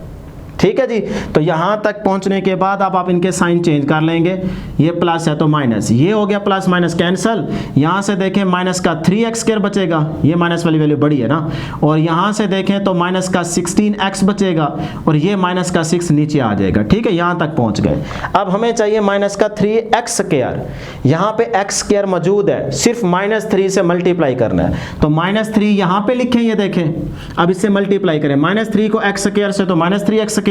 S1: ठीक है जी, तो यहां तक पहुंचने के बाद अब आप इनके साइन चेंज कर लेंगे, ये प्लस है तो माइनस, ये हो गया प्लस माइनस कैंसल, यहां से देखें माइनस का 3x स्क्वायर बचेगा, ये माइनस वाली वैल्यू बड़ी है ना, और यहां से देखें तो माइनस का 16x बचेगा और ये माइनस का 6 नीचे आ जाएगा। ठीक है, यहां तक पहुंच गए। अब हमें चाहिए माइनस का 3x स्क्वायर, यहां पे x स्क्वायर मौजूद है, सिर्फ माइनस 3 से मल्टीप्लाई करना है तो माइनस 3 यहां पे लिखें, ये देखें अब इससे मल्टीप्लाई करें, माइनस 3 को x स्क्वायर से तो माइनस 3x स्क्वायर,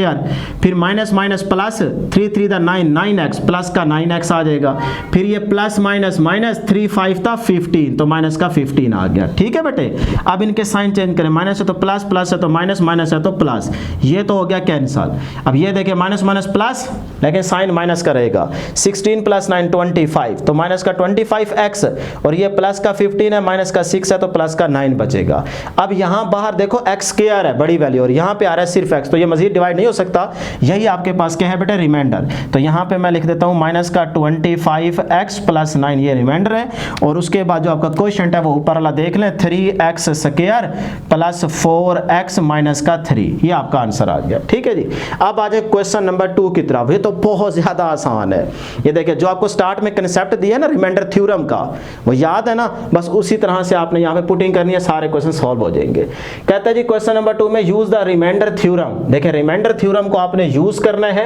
S1: फिर minus minus plus 3 3 the 9 9x plus का 9x आ जाएगा, फिर ये प्लस माइनस माइनस 3 5 था 15 तो माइनस का 15 आ गया। ठीक है बेटे, अब इनके साइन चेंज करें, माइनस है तो प्लस, प्लस है तो माइनस, माइनस है तो प्लस, ये तो हो गया कैंसल। अब ये देखिए माइनस माइनस प्लस, लेकिन साइन माइनस का रहेगा, 16 प्लस 9 25 तो माइनस का 25x और ये प्लस का 15 है, माइनस का 6 है तो प्लस का 9 बचेगा। अब यहां बाहर देखो x स्क्वायर है बड़ी वैल्यू और यहां पे आ रहा है सिर्फ x, तो ये मजीद डिवाइड नहीं हो सकता, यही आपके पास क्या है बेटा रिमाइंडर। तो यहां पे मैं लिख देता हूं माइनस का 25x प्लस 9 ये रिमाइंडर है और उसके बाद जो आपका क्वोशिएंट है वो ऊपर वाला देख लें 3x square plus 4x minus का 3, ये आपका आंसर आ गया। ठीक है जी, अब आ जाए क्वेश्चन नंबर 2 की तरफ। ये तो बहुत ज्यादा आसान है, ये देखिए जो आपको स्टार्ट में कंसेप्ट दिया ना रिमाइंडर थ्योरम का वो याद है ना, बस उसी तरह से आपने यहाँ पे पुटिंग करनी है, सारे क्वेश्चन सॉल्व हो जाएंगे। कहता है जी क्वेश्चन नंबर 2 में यूज द रिमाइंडर थ्योरम। देखिए रिमाइंडर थ्योरम को आपने यूज करना है।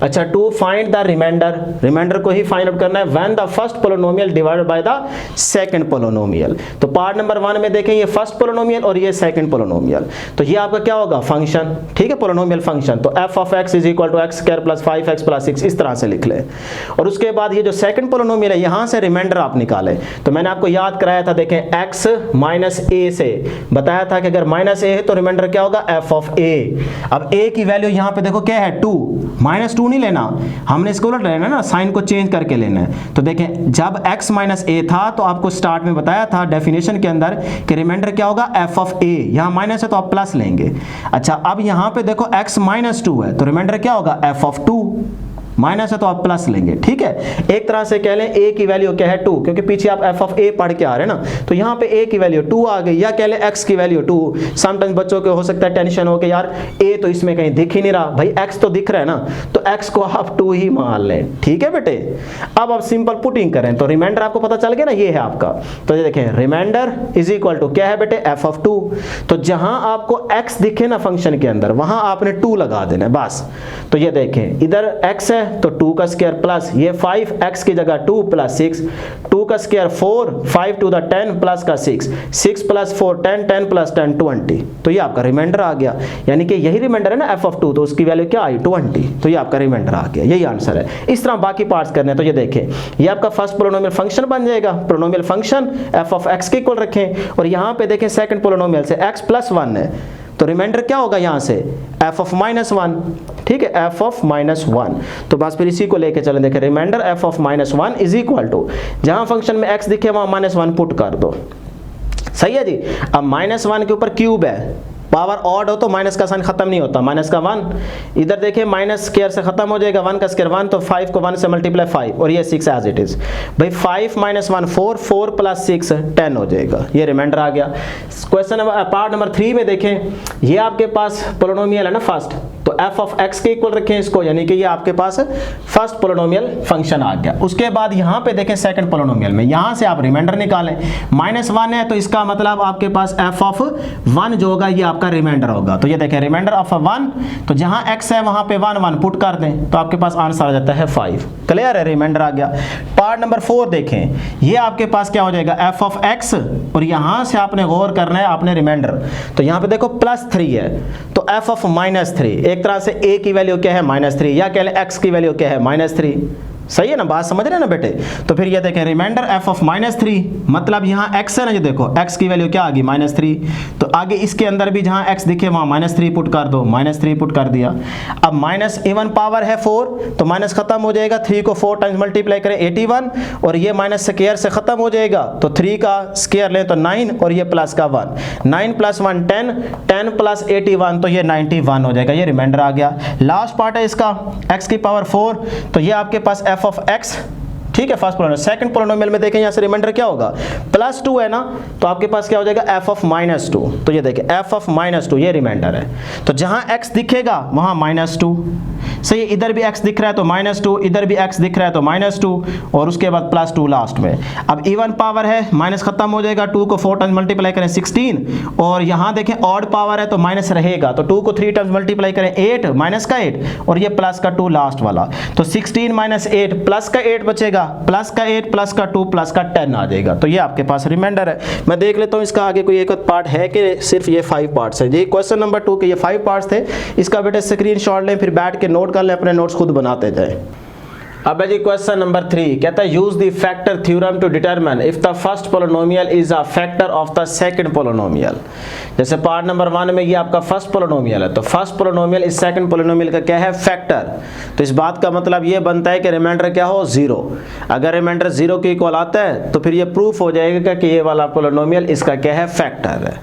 S1: अच्छा, to find the remainder, remainder को ही फाइंड आउट करना है when the first polynomial divided by the second polynomial. तो पार्ट नंबर 1 में देखें ये फर्स्ट पोलिनोमियल और ये सेकंड पोलिनोमियल, तो ये आपका क्या होगा फंक्शन। ठीक है, पोलिनोमियल फंक्शन, तो f of x is equal to x square plus 5x plus 6 इस तरह से लिख ले। और उसके बाद ये जो सेकंड पोलिनोमियल है यहां से रिमाइंडर आप निकालें। तो मैंने आपको याद कराया था, देखें x माइनस a से बताया था कि अगर माइनस a है तो रिमाइंडर क्या होगा f ऑफ a। अब a की वैल्यू यहां पे देखो क्या है 2, माइनस 2 नहीं लेना, हमने इसको उलट लेना ना, साइन को चेंज करके लेना है। तो देखें जब x माइनस a था तो आपको स्टार्ट में बताया था डेफिनेशन के अंदर कि रिमाइंडर क्या होगा f ऑफ a, यहां माइनस है तो आप प्लस लेंगे। अच्छा, अब यहां पे देखो x माइनस 2 है तो रिमाइंडर क्या होगा f ऑफ 2, माइनस है तो आप प्लस लेंगे। ठीक है, एक तरह से कह लें a की वैल्यू क्या है 2, क्योंकि पीछे आप f ऑफ a पढ़ के आ रहे हैं ना, तो यहाँ पे a की वैल्यू 2 आ गई, या कह लें x की वैल्यू 2। समटाइम्स बच्चों को हो सकता है टेंशन हो कि यार a तो इसमें कहीं दिख ही नहीं रहा, भाई x तो दिख रहा है ना, तो x को आप 2 ही मान लें। ठीक है बेटे, अब आप सिंपल पुटिंग करें तो रिमाइंडर आपको पता चल गया ना, ये है आपका। तो ये देखें रिमाइंडर इज इक्वल टू क्या है बेटे f ऑफ 2, तो जहां आपको x दिखे ना फंक्शन के अंदर वहां आपने 2 लगा देना है बस। तो ये देखें इधर x है तो 2 का स्क्वायर प्लस ये 5x की जगह 2 प्लस 6, 2 का स्क्वायर 4, 5 टू द 10 प्लस का 6, 6 प्लस 4 10, 10 प्लस 10 20। तो ये आपका रिमाइंडर आ गया, यानी कि यही रिमाइंडर है ना f ऑफ 2, तो उसकी वैल्यू क्या आई 20, तो ये आपका रिमाइंडर आ गया, यही आंसर है। इस तरह बाकी पार्ट्स करने हैं। तो ये देखें ये आपका फर्स्ट पोलिनोमियल फंक्शन बन जाएगा, polynomial function f of x के इक्वल रखें, और यहाँ पे देखें सेकंड पोलिनोमियल से x प्लस 1 है तो रिमाइंडर क्या होगा यहाँ से f ऑफ माइनस 1। ठीक है, f ऑफ माइनस 1, तो बस फिर इसी को लेके चलें। देखें remainder f of minus 1 is equal to जहां फंक्शन में x दिखे वहां माइनस 1 पुट कर दो। सही है जी। अब माइनस 1 के ऊपर क्यूब है, पावर ऑड हो तो माइनस का साइन खत्म नहीं होता, माइनस का 1, इधर देखिए माइनस स्क्वायर से खत्म हो जाएगा, 1 का स्क्वायर 1, तो 5 को 1 से मल्टीप्लाई 5 और ये 6 एज इट इज। भाई 5 माइनस 1 4, 4 प्लस 6 10 हो जाएगा, ये रिमाइंडर आ गया। क्वेश्चन नंबर पार्ट नंबर 3 में देखें, ये आपके पास पोलिनोमियल है ना फर्स्ट, तो f ऑफ x के इक्वल रखें इसको, यानी कि ये आपके पास फर्स्ट पोलिनोमियल फंक्शन आ गया। उसके बाद यहाँ पे देखें सेकंड पोलिनोमियल में, यहाँ से आप रिमाइंडर निकालें, -1 है तो इसका मतलब आपके पास f ऑफ 1 जो होगा ये आपका रिमाइंडर होगा। तो ये देखें रिमाइंडर ऑफ 1, तो जहाँ x है वहाँ पे 1 1 पुट कर दें तो आपके पास आंसर आ जाता है 5। क्लियर है, रिमाइंडर आ गया। पार्ट नंबर 4 देखें, ये आपके पास क्या हो जाएगा f ऑफ x, और यहाँ से आपने गौर करना है आपने रिमाइंडर, तो यहाँ पे देखो +3 है तो f ऑफ -3, एक तरह से a की वैल्यू क्या है -3, या कह लें x की वैल्यू क्या है -3। सही है ना, बात समझ रहे हैं ना बेटे। तो फिर ये देखें रिमाइंडर f ऑफ -3, मतलब यहाँ x है ना, ये देखो x की वैल्यू क्या आ गई -3, तो आगे इसके अंदर भी जहाँ x दिखे वहाँ -3 पुट कर दो, -3 पुट कर दिया। अब माइनस इवन पावर है 4, तो माइनस खत्म हो जाएगा, 3 को 4 टाइम्स मल्टीप्लाई करें 81, और ये माइनस स्क्वायर से खत्म हो जाएगा, तो 3 का स्क्वायर लें तो 9 और ये प्लस का 1, 9 + 1 10, 10 + 81 तो ये 91 हो जाएगा, ये रिमाइंडर आ गया। लास्ट पार्ट है इसका x की पावर 4, तो ये आपके पास f ऑफ x, ठीक है फर्स्ट पोलिनोमियल। सेकंड पोलिनोमियल में देखें यहाँ से रिमाइंडर क्या होगा, +2 है ना, तो आपके पास क्या हो जाएगा f ऑफ -2, तो ये देखें f ऑफ -2 ये रिमाइंडर है, तो जहाँ x दिखेगा वहाँ -2, सही, इधर भी x दिख रहा है तो -2, इधर भी x दिख रहा है तो -2, और उसके बाद +2 लास्ट में। अब इवन पावर है, माइनस खत्म हो जाएगा, 2 को 4 टाइम्स मल्टीप्लाई करें 16, और यहाँ देखें ऑड पावर है तो माइनस रहेगा, तो 2 को 3 टाइम्स मल्टीप्लाई करें 8, माइनस का 8 और ये प्लस का 2 लास्ट वाला, तो 16 - 8 प्लस का 8 बचेगा, प्लस का 8 प्लस का 2 प्लस का 10 आ जाएगा। तो ये आपके पास रिमाइंडर है। मैं देख लेता हूँ इसका आगे कोई एक पार्ट है कि सिर्फ ये 5 पार्ट्स है। ये क्वेश्चन नंबर 2 के ये 5 पार्ट्स थे, इसका बेटे स्क्रीनशॉट लें, फिर बैठ के नोट कर लें, अपने नोट्स खुद बनाते जाएं। अब है जी क्वेश्चन नंबर 3, कहता है use the factor theorem to determine if the first polynomial is a factor of the second polynomial. जैसे पार्ट नंबर 1 में ये आपका फर्स्ट पोलिनोमियल है, तो फर्स्ट पोलिनोमियल इस सेकंड पोलिनोमियल का क्या है, फैक्टर। तो इस बात का मतलब ये बनता है कि रिमाइंडर क्या हो, 0। अगर रिमाइंडर 0 के इक्वल आता है तो फिर ये प्रूफ हो जाएगा कि ये वाला पोलिनोमियल इसका क्या है, फैक्टर है।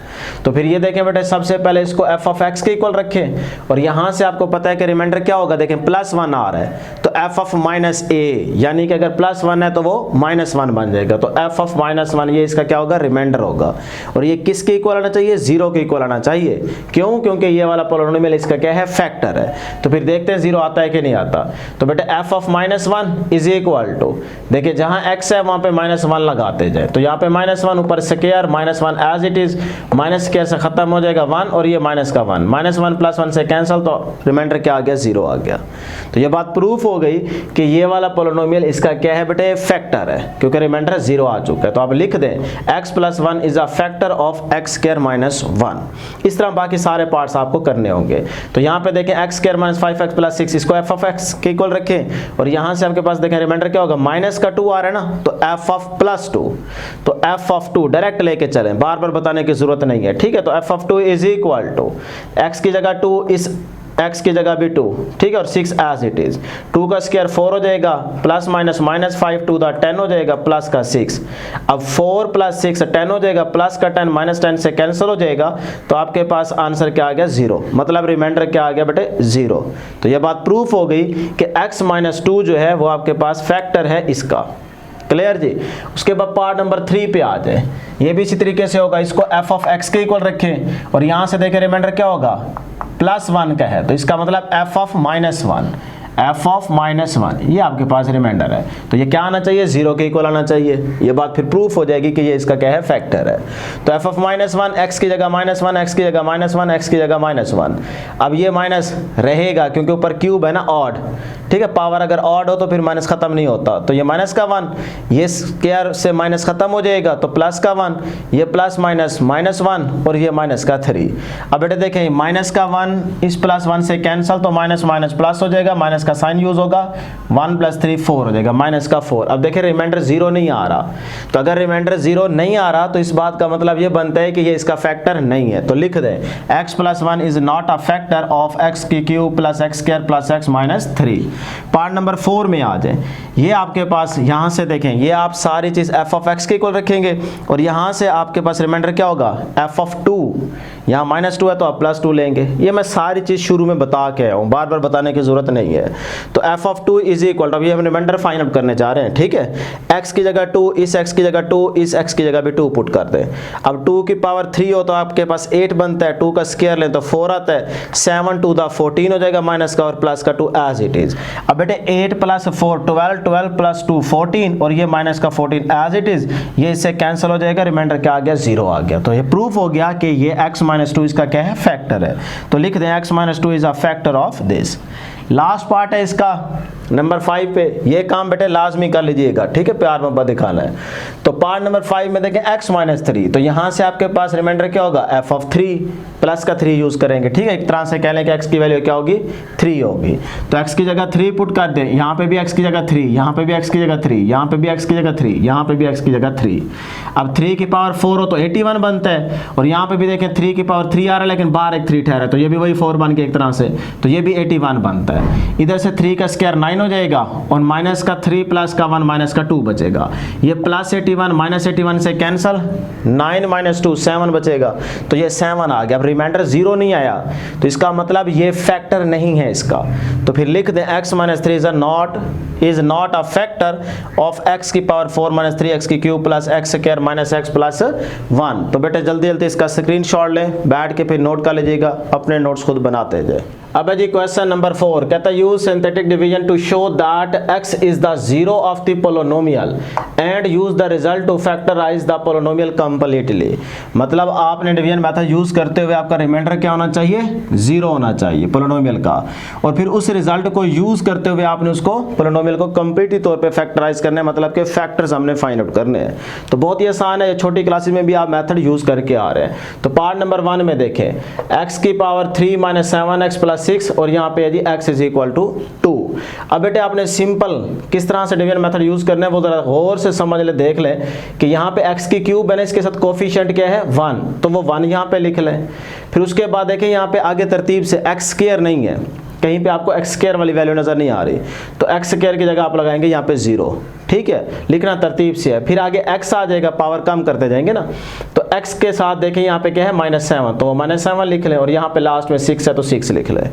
S1: तो फिर ये देखें बेटे, सबसे पहले इसको f ऑफ x के इक्वल रखें, और यहाँ से आपको पता है कि रिमाइंडर क्या होगा, देखें +1 आ रहा है तो f ऑफ -a, यानी कि अगर +1 है तो वो -1 बन जाएगा, तो f ऑफ -1 ये इसका क्या होगा, रिमाइंडर होगा। और ये किसके इक्वल आना चाहिए, 0 के इक्वल आना चाहिए। क्यों, क्योंकि ये वाला पोलिनोमियल इसका क्या है, फैक्टर है। तो फिर देखते हैं 0 आता है कि नहीं आता। तो बेटे f of -1 is equal to, देखिए जहां x है वहां पे -1 लगाते जाए, तो यहाँ पे -1 ऊपर square, -1 as it is, minus square से खत्म हो जाएगा 1, और ये -1 -1 + 1 से कैंसिल, तो रिमाइंडर क्या आ गया, 0 आ गया। तो ये बात प्रूफ हो गई कि ये वाला पोलिनोमियल इसका क्या है बेटे, फैक्टर है, क्योंकि रिमाइंडर 0 आ चुका है। तो आप लिख दें x + 1 is a factor of x² - 1। इस तरह बाकी सारे पार्ट्स आपको करने होंगे। तो यहाँ पे देखें x² - 5x + 6, इसको f ऑफ x के इक्वल रखें, और यहाँ से आपके पास देखें रिमाइंडर क्या होगा, माइनस का 2 आ रहा है ना, तो f ऑफ +2, तो f ऑफ 2 डायरेक्ट लेके चलें, बार बार बताने की जरूरत नहीं है, ठीक है। तो f of 2 is equal to x की जगह 2, इस x की जगह भी 2, ठीक है, और 6 एज इट इज, 2 का स्क्वायर 4 हो जाएगा, प्लस माइनस -5 2 दा 10 हो जाएगा, प्लस का 6, अब 4 + 6 10 हो जाएगा, प्लस का 10 -10 से कैंसिल हो जाएगा, तो आपके पास आंसर क्या आ गया, 0। मतलब रिमाइंडर क्या आ गया बेटे, 0। तो ये बात प्रूफ हो गई कि x - 2 जो है वो आपके पास फैक्टर है इसका। क्लियर जी। उसके बाद पार्ट नंबर 3 पे आ जाए, ये भी इसी तरीके से होगा, इसको f ऑफ x के इक्वल रखें, और यहाँ से देखें रिमाइंडर क्या होगा, +1 का है, तो इसका मतलब f ऑफ -1, f ऑफ -1 ये आपके पास रिमाइंडर है। तो ये क्या आना चाहिए, 0 के इक्वल आना चाहिए। ये बात फिर प्रूफ हो जाएगी कि ये इसका क्या है, फैक्टर है। तो f ऑफ -1, x की जगह -1, x की जगह -1, x की जगह -1। अब ये माइनस रहेगा क्योंकि ऊपर क्यूब है ना, ऑड, ठीक है, पावर अगर ऑड हो तो फिर माइनस खत्म नहीं होता, तो ये माइनस का 1, ये स्क्वायर से माइनस खत्म हो जाएगा, तो प्लस का 1, ये प्लस माइनस -1, और ये माइनस का 3। अब बेटे देखें माइनस का 1 इस +1 से कैंसिल, तो माइनस माइनस प्लस हो जाएगा, माइनस का साइन यूज होगा, 1 + 3 4 हो जाएगा, माइनस का 4। अब देखिए रिमाइंडर 0 नहीं आ रहा, तो अगर रिमाइंडर 0 नहीं आ रहा तो इस बात का मतलब ये बनता है कि ये इसका फैक्टर नहीं है। तो लिख दें x + 1 is not a factor of x³ + x² + x - 3। Part number 4 में आ जाए, ये आपके पास यहाँ से देखें, ये आप सारी चीज़ f(x) के इक्वल रखेंगे और यहाँ से आपके पास रिमाइंडर क्या होगा, f(2), यहाँ -2 है तो आप +2 लेंगे। ये मैं सारी चीज़ शुरू में बता के आया हूँ, बार बार बताने की जरूरत नहीं है। तो f(2) इज इक्वल टू, अभी हम रिमाइंडर फाइंड आउट करने जा रहे हैं, ठीक है। x की जगह 2, इस x की जगह 2, इस x की जगह भी 2 पुट कर दें। अब 2 की पावर 3 हो तो आपके पास 8 बनता है, 2 का स्क्वायर लें तो 4 आता है, 7 * 2 = 14 हो जाएगा, माइनस का और प्लस का 2 एज इट इज। अब बेटे 8 + 4 12, 12 + 2 14 और ये माइनस का 14 एज इट इज, ये इससे कैंसिल हो जाएगा, रिमाइंडर क्या आ गया, 0 आ गया। तो ये प्रूफ हो गया कि ये x - 2 इसका क्या है, फैक्टर है। तो लिख दें x - 2 is a factor of this. Last part है इसका नंबर 5 पे, ये काम बेटे लाजमी कर लीजिएगा, ठीक है, प्यार मोहब्बत दिखाना है। तो पार्ट नंबर 5 में देखें x - 3, तो यहाँ से आपके पास रिमाइंडर क्या होगा, f(3) प्लस का 3 यूज करेंगे, ठीक है। एक तरह से कह लें कि x की वैल्यू क्या होगी, 3 होगी। तो x की जगह 3 पुट कर दें, यहाँ पे भी x की जगह 3, यहाँ पे भी x की जगह 3, यहाँ पे भी x की जगह 3, यहाँ पे भी x की जगह 3। अब 3 की पावर 4 हो तो 81 बनता है, और यहाँ पे भी देखें 3 की पावर 3 आ रहा है लेकिन बाहर एक 3 ठहरा है, तो ये भी वही 4 बन के एक तरह से, तो ये भी 81 बनता है। इधर से 3 का स्क्वायर 9 हो जाएगा और माइनस का 3 प्लस का 1 माइनस का 2 बचेगा। ये +81 -81 से कैंसल, 9 - 2 7 बचेगा, तो ये 7 आ गया। अब रिमाइंडर 0 नहीं आया तो इसका मतलब ये फैक्टर नहीं है इसका। तो फिर लिख दें x - 3 is not a factor of x की पावर 4 - 3x³ + x² - x + 1। तो बेटे जल्दी जल्दी इसका स्क्रीनशॉट लें, बैठ के फिर नोट कर लीजिएगा, अपने नोट्स खुद बनाते जाए। अब है जी क्वेश्चन नंबर 4, कहता है use synthetic division to show that x is the 0 of the polynomial and use the result to factorize the polynomial completely. मतलब आपने डिवीजन मेथड यूज करते हुए आपका रिमाइंडर क्या होना चाहिए, 0 होना चाहिए पोलिनोमियल का, और फिर उस रिजल्ट को यूज करते हुए आपने उसको पोलिनोमियल को कंप्लीटली तौर पे फैक्टराइज करना है, मतलब कि फैक्टर्स हमने फाइंड आउट करने हैं। तो बहुत ही आसान है, छोटी क्लासेस में भी आप मेथड यूज करके आ रहे हैं। तो पार्ट नंबर 1 में देखें, x की पावर 3 - 7x + 6 और यहाँ पे है जी x = 2। अब बेटे आपने सिंपल किस तरह से डिवीजन मेथड यूज करना है वो जरा गौर से समझ ले, देख लें कि यहाँ पे x³ है ना, इसके साथ कोफिशिएंट क्या है, 1, तो वो 1 यहाँ पे लिख लें। फिर उसके बाद देखें यहाँ पे आगे तरतीब से x² नहीं है, कहीं पे आपको x² वाली वैल्यू नजर नहीं आ रही, तो x² की जगह आप लगाएंगे यहाँ पे 0, ठीक है, लिखना तरतीब से है। फिर आगे x आ जाएगा, पावर कम करते जाएंगे ना, तो x के साथ देखें यहाँ पे क्या है, -7, तो वो -7 लिख लें, और यहाँ पे लास्ट में 6 है तो 6 लिख लें।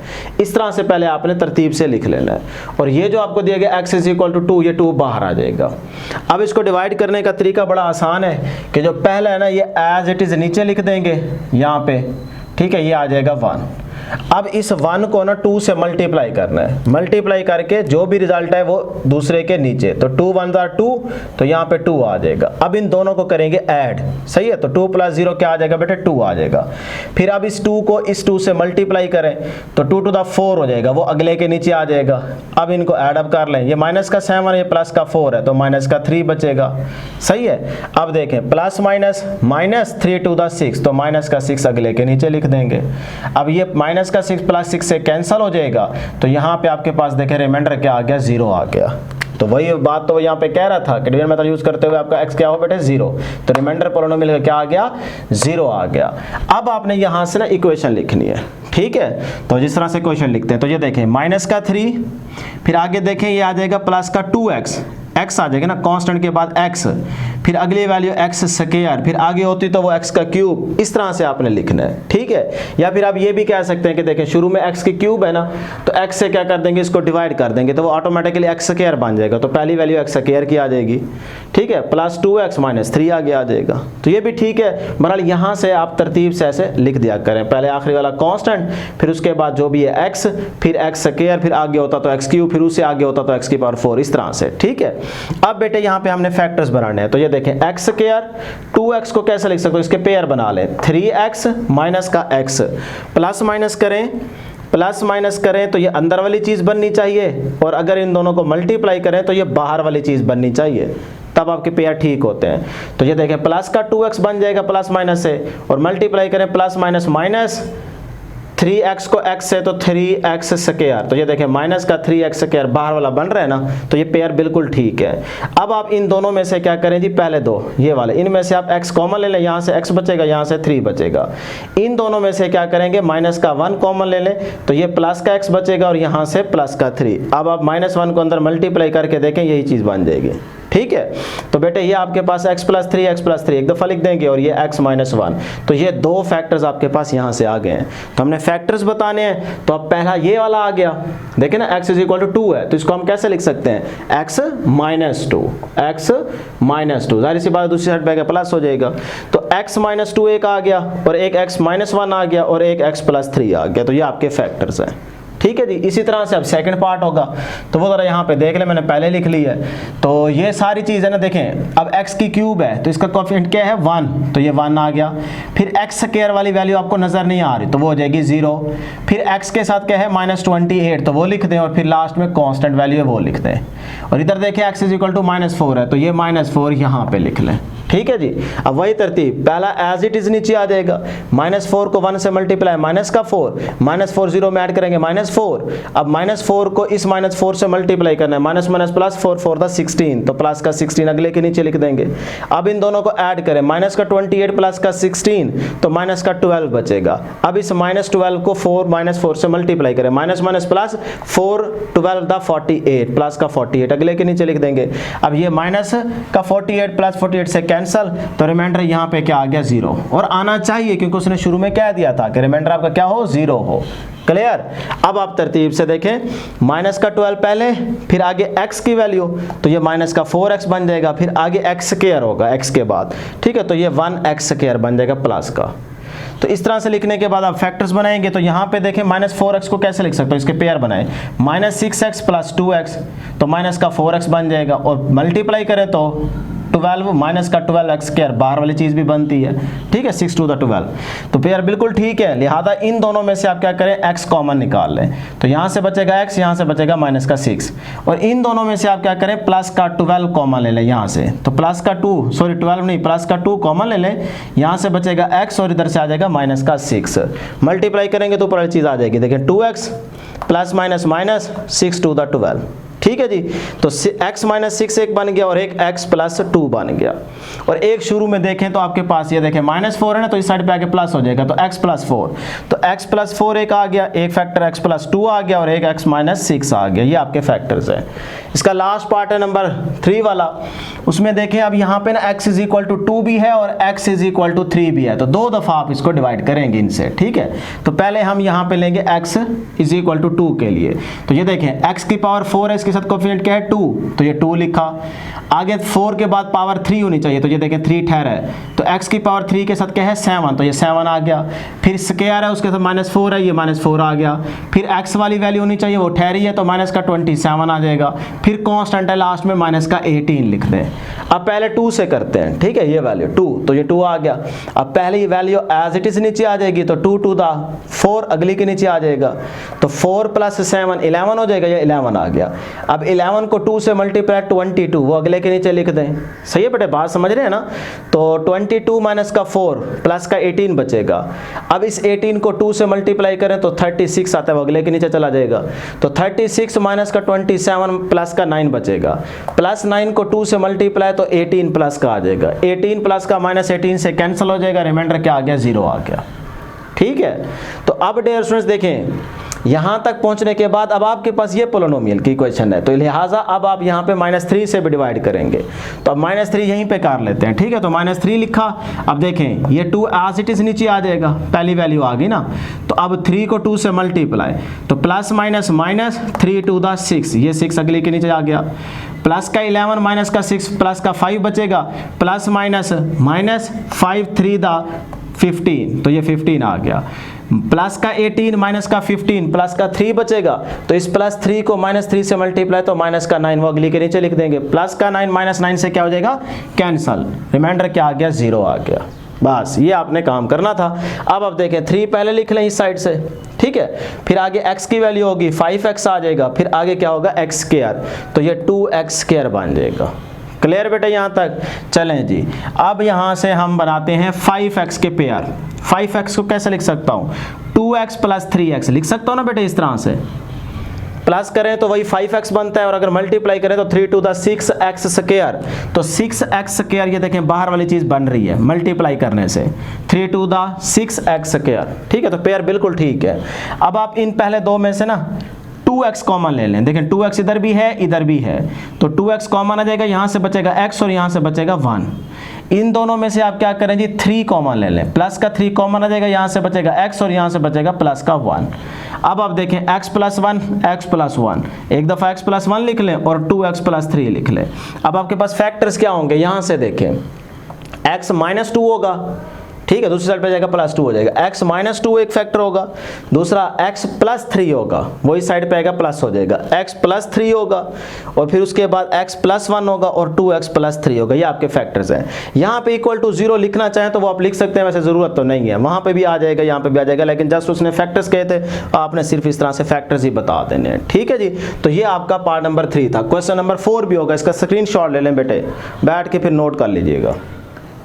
S1: इस तरह से पहले आपने तरतीब से लिख लेना है, और ये जो आपको दिया गया x = 2, ये 2 बाहर आ जाएगा। अब इसको डिवाइड करने का तरीका बड़ा आसान है कि जो पहला है ना, ये एज इट इज नीचे लिख देंगे यहाँ पे, ठीक है, ये आ जाएगा 1। अब इस 1 को ना 2 से मल्टीप्लाई करना है, मल्टीप्लाई करके जो भी रिजल्ट है वो दूसरे के नीचे, तो 2 × 1 = 2, तो यहाँ पे 2 आ जाएगा। अब इन दोनों को करेंगे ऐड, सही है, तो 2 + 0 क्या आ जाएगा बेटे, 2 आ जाएगा। फिर अब इस 2 को इस 2 से मल्टीप्लाई करें तो 2 ^ 4 हो जाएगा, वो अगले के नीचे आ जाएगा। अब इनको ऐड अप कर लें, ये माइनस का 7 ये प्लस का 4 है, तो माइनस का 3 बचेगा, सही है। अब देखें प्लस माइनस, -3 × 6, तो माइनस का 6 अगले के नीचे लिख देंगे। अब ये माइनस का 6 + 6 से कैंसिल हो जाएगा, तो यहाँ पे आपके पास देखें रिमाइंडर क्या आ गया, 0 आ गया। तो वही बात तो यहाँ पे कह रहा था कि डिवीजन मेथड यूज करते हुए आपका x क्या हो बेटे, 0, तो रिमाइंडर पोलिनोमियल का क्या आ गया, 0 आ गया। अब आपने यहाँ से ना इक्वेशन लिखनी है, ठीक है। तो जिस तरह से क्वेश्चन लिखते हैं, तो ये देखें -3, फिर आगे देखें ये आ जाएगा प्लस का 2x, x आ जाएगा ना, कांस्टेंट के बाद x, फिर अगली वैल्यू x², फिर आगे होती तो वो x³, इस तरह से आपने लिखना है, ठीक है। या फिर आप ये भी कह सकते हैं कि देखें शुरू में x³ है ना, तो x से क्या कर देंगे, इसको डिवाइड कर देंगे, तो वो ऑटोमेटिकली x² बन जाएगा, तो पहली वैल्यू x² की आ जाएगी, ठीक है, प्लस 2x - 3 आगे आ जाएगा। तो ये भी ठीक है, बहरहाल यहाँ से आप तरतीब से ऐसे लिख दिया करें, पहले आखिरी वाला कांस्टेंट, फिर उसके बाद जो भी है x, फिर x², फिर आगे होता तो x³, फिर उससे आगे होता तो x⁴, इस तरह से, ठीक है। अब बेटे यहाँ पे हमने फैक्टर्स बनाने हैं, तो ये देखें x², 2x को कैसे लिख सकते हो, इसके पेयर बना लें, 3x माइनस का x, प्लस माइनस करें तो ये अंदर वाली चीज बननी चाहिए, और अगर इन दोनों को मल्टीप्लाई करें तो ये बाहर वाली चीज बननी चाहिए, तब आपके पेयर ठीक होते हैं। तो ये देखें प्लस का 2x बन जाएगा प्लस माइनस से, और मल्टीप्लाई करें प्लस माइनस 3x को x से तो 3x स्क्वायर, तो ये देखें माइनस का 3x स्क्वायर बाहर वाला बन रहा है ना, तो ये पेयर बिल्कुल ठीक है। अब आप इन दोनों में से क्या करें जी, पहले दो ये वाले, इनमें से आप x कॉमन ले लें, यहाँ से x बचेगा, यहाँ से 3 बचेगा। इन दोनों में से क्या करेंगे, माइनस का 1 कॉमन ले लें, तो ये प्लस का x बचेगा और यहाँ से प्लस का 3। अब आप -1 को अंदर मल्टीप्लाई करके देखें, यही चीज़ बन जाएगी। ठीक है, तो बेटे ये आपके पास x + 3 एक दफ़ा लिख देंगे और ये x - 1, तो ये दो फैक्टर्स आपके पास यहाँ से आ गए हैं। तो हमने फैक्टर्स बताने हैं, तो अब पहला ये वाला आ गया, देखें ना x = 2 है, तो इसको हम कैसे लिख सकते हैं, x - 2, x - 2, जाहिर सी बात दूसरी साइड पे प्लस हो जाएगा, तो x - 2 एक आ गया और एक x - 1 आ गया और एक x + 3 आ गया, तो ये आपके फैक्टर्स हैं। ठीक है जी, इसी तरह से अब सेकंड पार्ट होगा, तो वो ज़रा यहाँ पे देख ले, मैंने पहले लिख ली है। तो ये सारी चीज़ है ना, देखें अब x की क्यूब है तो इसका कोएफिशिएंट क्या है 1, तो ये 1 आ गया। फिर x स्क्वायर वाली वैल्यू आपको नज़र नहीं आ रही तो वो हो जाएगी 0। फिर x के साथ क्या है -28, तो वो लिख दें और फिर लास्ट में कांस्टेंट वैल्यू है वो लिख दें। और इधर देखें x = -4 है, तो ये -4 यहाँ पे लिख लें। ठीक है जी, अब वही तरतीब, पहला एज इट इज नीचे आ जाएगा, -4 को 1 से मल्टीप्लाई माइनस का 4, -4 0 में ऐड करेंगे -4। अब -4 को इस -4 से मल्टीप्लाई करना है, माइनस माइनस प्लस 4 4 द 16, तो प्लस का 16 अगले के नीचे लिख देंगे। अब इन दोनों को ऐड करें, माइनस का 28 प्लस का 16, तो माइनस का 12 बचेगा। अब इस -12 को 4 से मल्टीप्लाई करें, minus minus plus 4 12 the 48, plus का 48 अगले के नीचे लिख देंगे। अब ये माइनस का 48 प्लस 48 से कैंसल, तो रिमाइंडर यहाँ पे क्या आ गया 0, और आना चाहिए क्योंकि उसने शुरू में कह दिया था कि रिमाइंडर आपका क्या हो 0 हो। क्लियर। अब आप तरतीब से देखें, माइनस का 12 पहले, फिर आगे x की वैल्यू, तो ये माइनस का 4x बन जाएगा, फिर आगे x स्क्वायर होगा x के बाद, ठीक है, तो ये 1x स्क्वायर बन जाएगा प्लस का। तो इस तरह से लिखने के बाद आप फैक्टर्स बनाएंगे, तो यहाँ पे देखें -4x को कैसे लिख सकते हो, इसके पेयर बनाए, -6x + 2x, तो माइनस का 4x बन जाएगा, और मल्टीप्लाई करें तो 12 माइनस का 12x स्क्वायर, बाहर वाली चीज़ भी बनती है, ठीक है, 6 to the 12, तो पेयर बिल्कुल ठीक है। लिहाजा इन दोनों में से आप क्या करें, x कॉमन निकाल लें, तो यहाँ से बचेगा x, यहाँ से बचेगा माइनस का 6, और इन दोनों में से आप क्या करें, प्लस का 12 कॉमन ले लें यहाँ से, तो प्लस का 12 नहीं, प्लस का 2 कॉमन ले लें, यहाँ से बचेगा x और इधर से आ जाएगा माइनस का 6, मल्टीप्लाई करेंगे तो ऊपर वाली चीज़ आ जाएगी, देखिए 2x plus minus minus 6 to the 12, ठीक है जी। तो x - 6 एक बन गया और एक x + 2 बन गया, और एक शुरू में देखें तो आपके पास ये देखें -4 है ना, तो इस साइड पे आके प्लस हो जाएगा, तो x + 4, तो x + 4 एक आ गया, एक फैक्टर x + 2 आ गया और एक x - 6 आ गया, ये आपके फैक्टर्स हैं। इसका लास्ट पार्ट है नंबर 3 वाला, उसमें देखें अब यहाँ पे ना x = 2 भी है और x = 3 भी है, तो 2 दफ़ा आप इसको डिवाइड करेंगे इनसे, ठीक है। तो पहले हम यहाँ पे लेंगे x = 2 के लिए, तो ये देखें x की पावर 4 है, इसके साथ कोएफिशिएंट क्या है 2, तो ये 2 लिखा। आगे 4 के बाद पावर 3 होनी चाहिए, तो ये देखें 3 ठहरा है, तो x की पावर 3 के साथ क्या है 7, तो ये 7 आ गया। फिर स्क्वायर है, उसके साथ -4 है, ये -4 आ गया। फिर x वाली वैल्यू होनी चाहिए, वो ठहरी है, तो माइनस का 27 आ जाएगा। फिर कांस्टेंट है लास्ट में, माइनस का 18 लिख दें। अब पहले 2 से करते हैं, ठीक है, ये वैल्यू 2, तो ये 2 आ गया। अब पहले ये वैल्यू एज इट इज नीचे आ जाएगी, तो 2 to the 4 अगली के नीचे आ जाएगा, तो 4 + 7 11 हो जाएगा, ये 11 आ गया। अब 11 को 2 से मल्टीप्लाई 22, वो अगले के नीचे लिख दें। सही है बेटे, बात समझ रहे हैं ना। तो 22 माइनस का 4 प्लस का 18 बचेगा। अब इस 18 को 2 से मल्टीप्लाई करें तो 36 आता है, वो अगले के नीचे चला जाएगा। तो 36 माइनस का 27 प्लस का 9 बचेगा, प्लस 9 को 2 से मल्टीप्लाई तो 18 प्लस का आ जाएगा, 18 प्लस का -18 से कैंसिल हो जाएगा, रिमाइंडर क्या आ गया 0 आ गया, ठीक है। तो अब डियर स्टूडेंट्स देखें, यहाँ तक पहुँचने के बाद अब आपके पास ये पोलिनोमियल की क्वेश्चन है, तो लिहाजा अब आप यहाँ पे -3 से भी डिवाइड करेंगे, तो अब -3 यहीं पे कर लेते हैं, ठीक है। तो -3 लिखा। अब देखें ये 2 एज इट इज नीचे आ जाएगा, पहली वैल्यू आ गई ना, तो अब 3 को 2 से मल्टीप्लाई, तो plus minus minus 3 to the 6, ये 6 अगले के नीचे आ गया। प्लस का 11 माइनस का 6 प्लस का 5 बचेगा, प्लस माइनस माइनस 5 3 the 15, तो ये 15 आ गया। प्लस का 18 माइनस का 15 प्लस का 3 बचेगा, तो इस +3 को -3 से मल्टीप्लाई तो माइनस का 9 वो अगली के नीचे लिख देंगे। प्लस का 9 -9 से क्या हो जाएगा कैंसल, रिमाइंडर क्या आ गया 0 आ गया। बस ये आपने काम करना था। अब देखें 3 पहले लिख लें इस साइड से, ठीक है। फिर आगे x की वैल्यू होगी 5x आ जाएगा, फिर आगे क्या होगा x स्क्वायर, तो ये 2x स्क्वायर बन जाएगा। क्लियर बेटा यहाँ तक। चलें जी, अब यहाँ से हम बनाते हैं 5x के पेयर। 5x को कैसे लिख सकता हूँ, 2x प्लस 3x लिख सकता हूँ ना बेटे इस तरह से, प्लस करें तो वही 5x बनता है और अगर मल्टीप्लाई करें तो 3 टू द 6x स्क्वायर, तो 6x स्क्वायर ये देखें बाहर वाली चीज़ बन रही है मल्टीप्लाई करने से 3 टू द 6x स्क्वायर, ठीक है। तो पेयर बिल्कुल ठीक है। अब आप इन पहले दो में से ना 2x कॉमन ले लें, देखें 2x इधर भी है इधर भी है, तो 2x कॉमन आ जाएगा, यहाँ से बचेगा x और यहाँ से बचेगा 1। इन दोनों में से आप क्या करें जी 3 कॉमन ले लें, प्लस का 3 कॉमन आ जाएगा, यहाँ से बचेगा x और यहाँ से बचेगा प्लस का 1। अब आप देखें x प्लस 1 x प्लस 1, एक दफ़ा x प्लस 1 लिख लें और 2x प्लस 3 लिख लें। अब आपके पास फैक्टर्स क्या होंगे, यहाँ से देखें x माइनस 2 होगा, ठीक है, दूसरी साइड पे जाएगा प्लस 2 हो जाएगा, x माइनस 2 एक फैक्टर होगा, दूसरा x प्लस 3 होगा, वही साइड पे आएगा प्लस हो जाएगा, x प्लस 3 होगा और फिर उसके बाद x प्लस 1 होगा और 2x प्लस 3 होगा। ये आपके फैक्टर्स हैं। यहाँ पे इक्वल टू 0 लिखना चाहें तो वो आप लिख सकते हैं, वैसे ज़रूरत तो नहीं है, वहाँ पे भी आ जाएगा यहाँ पे भी आ जाएगा, लेकिन जस्ट उसने फैक्टर्स कहे थे, आपने सिर्फ इस तरह से फैक्टर्स ही बता देने हैं, ठीक है जी। तो ये आपका पार्ट नंबर 3 था। क्वेश्चन नंबर 4 भी होगा, इसका स्क्रीनशॉट ले लें बेटे, बैठ के फिर नोट कर लीजिएगा।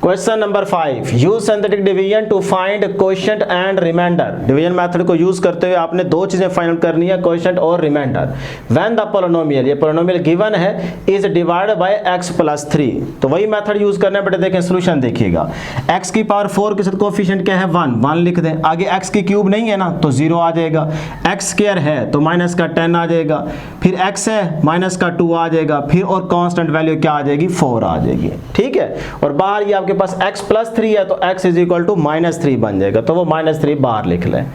S1: Question number 5, use synthetic division to find coefficient and remainder. Division method को यूज करते हुए आपने दो चीजें फाइंड आउट करनी है, कोएफिशिएंट और रिमाइंडर। व्हेन द पोलिनोमियल, ये पोलिनोमियल गिवन है, is divided by x plus 3, तो वही मेथड यूज करना है बेटे। देखें सोल्यूशन देखिएगा, x की पावर 4 के साथ कोएफिशिएंट क्या है 1 लिख दें, आगे x की क्यूब नहीं है ना तो 0 आ जाएगा, x स्क्वायर है तो माइनस का 10 आ जाएगा, फिर x है माइनस का 2 आ जाएगा, फिर और कांस्टेंट वैल्यू क्या आ जाएगी 4 आ जाएगी, ठीक है। और बाहर ये आपके पास x प्लस 3 है तो x is equal to minus 3 बन जाएगा, तो वो माइनस 3 बाहर लिख लें।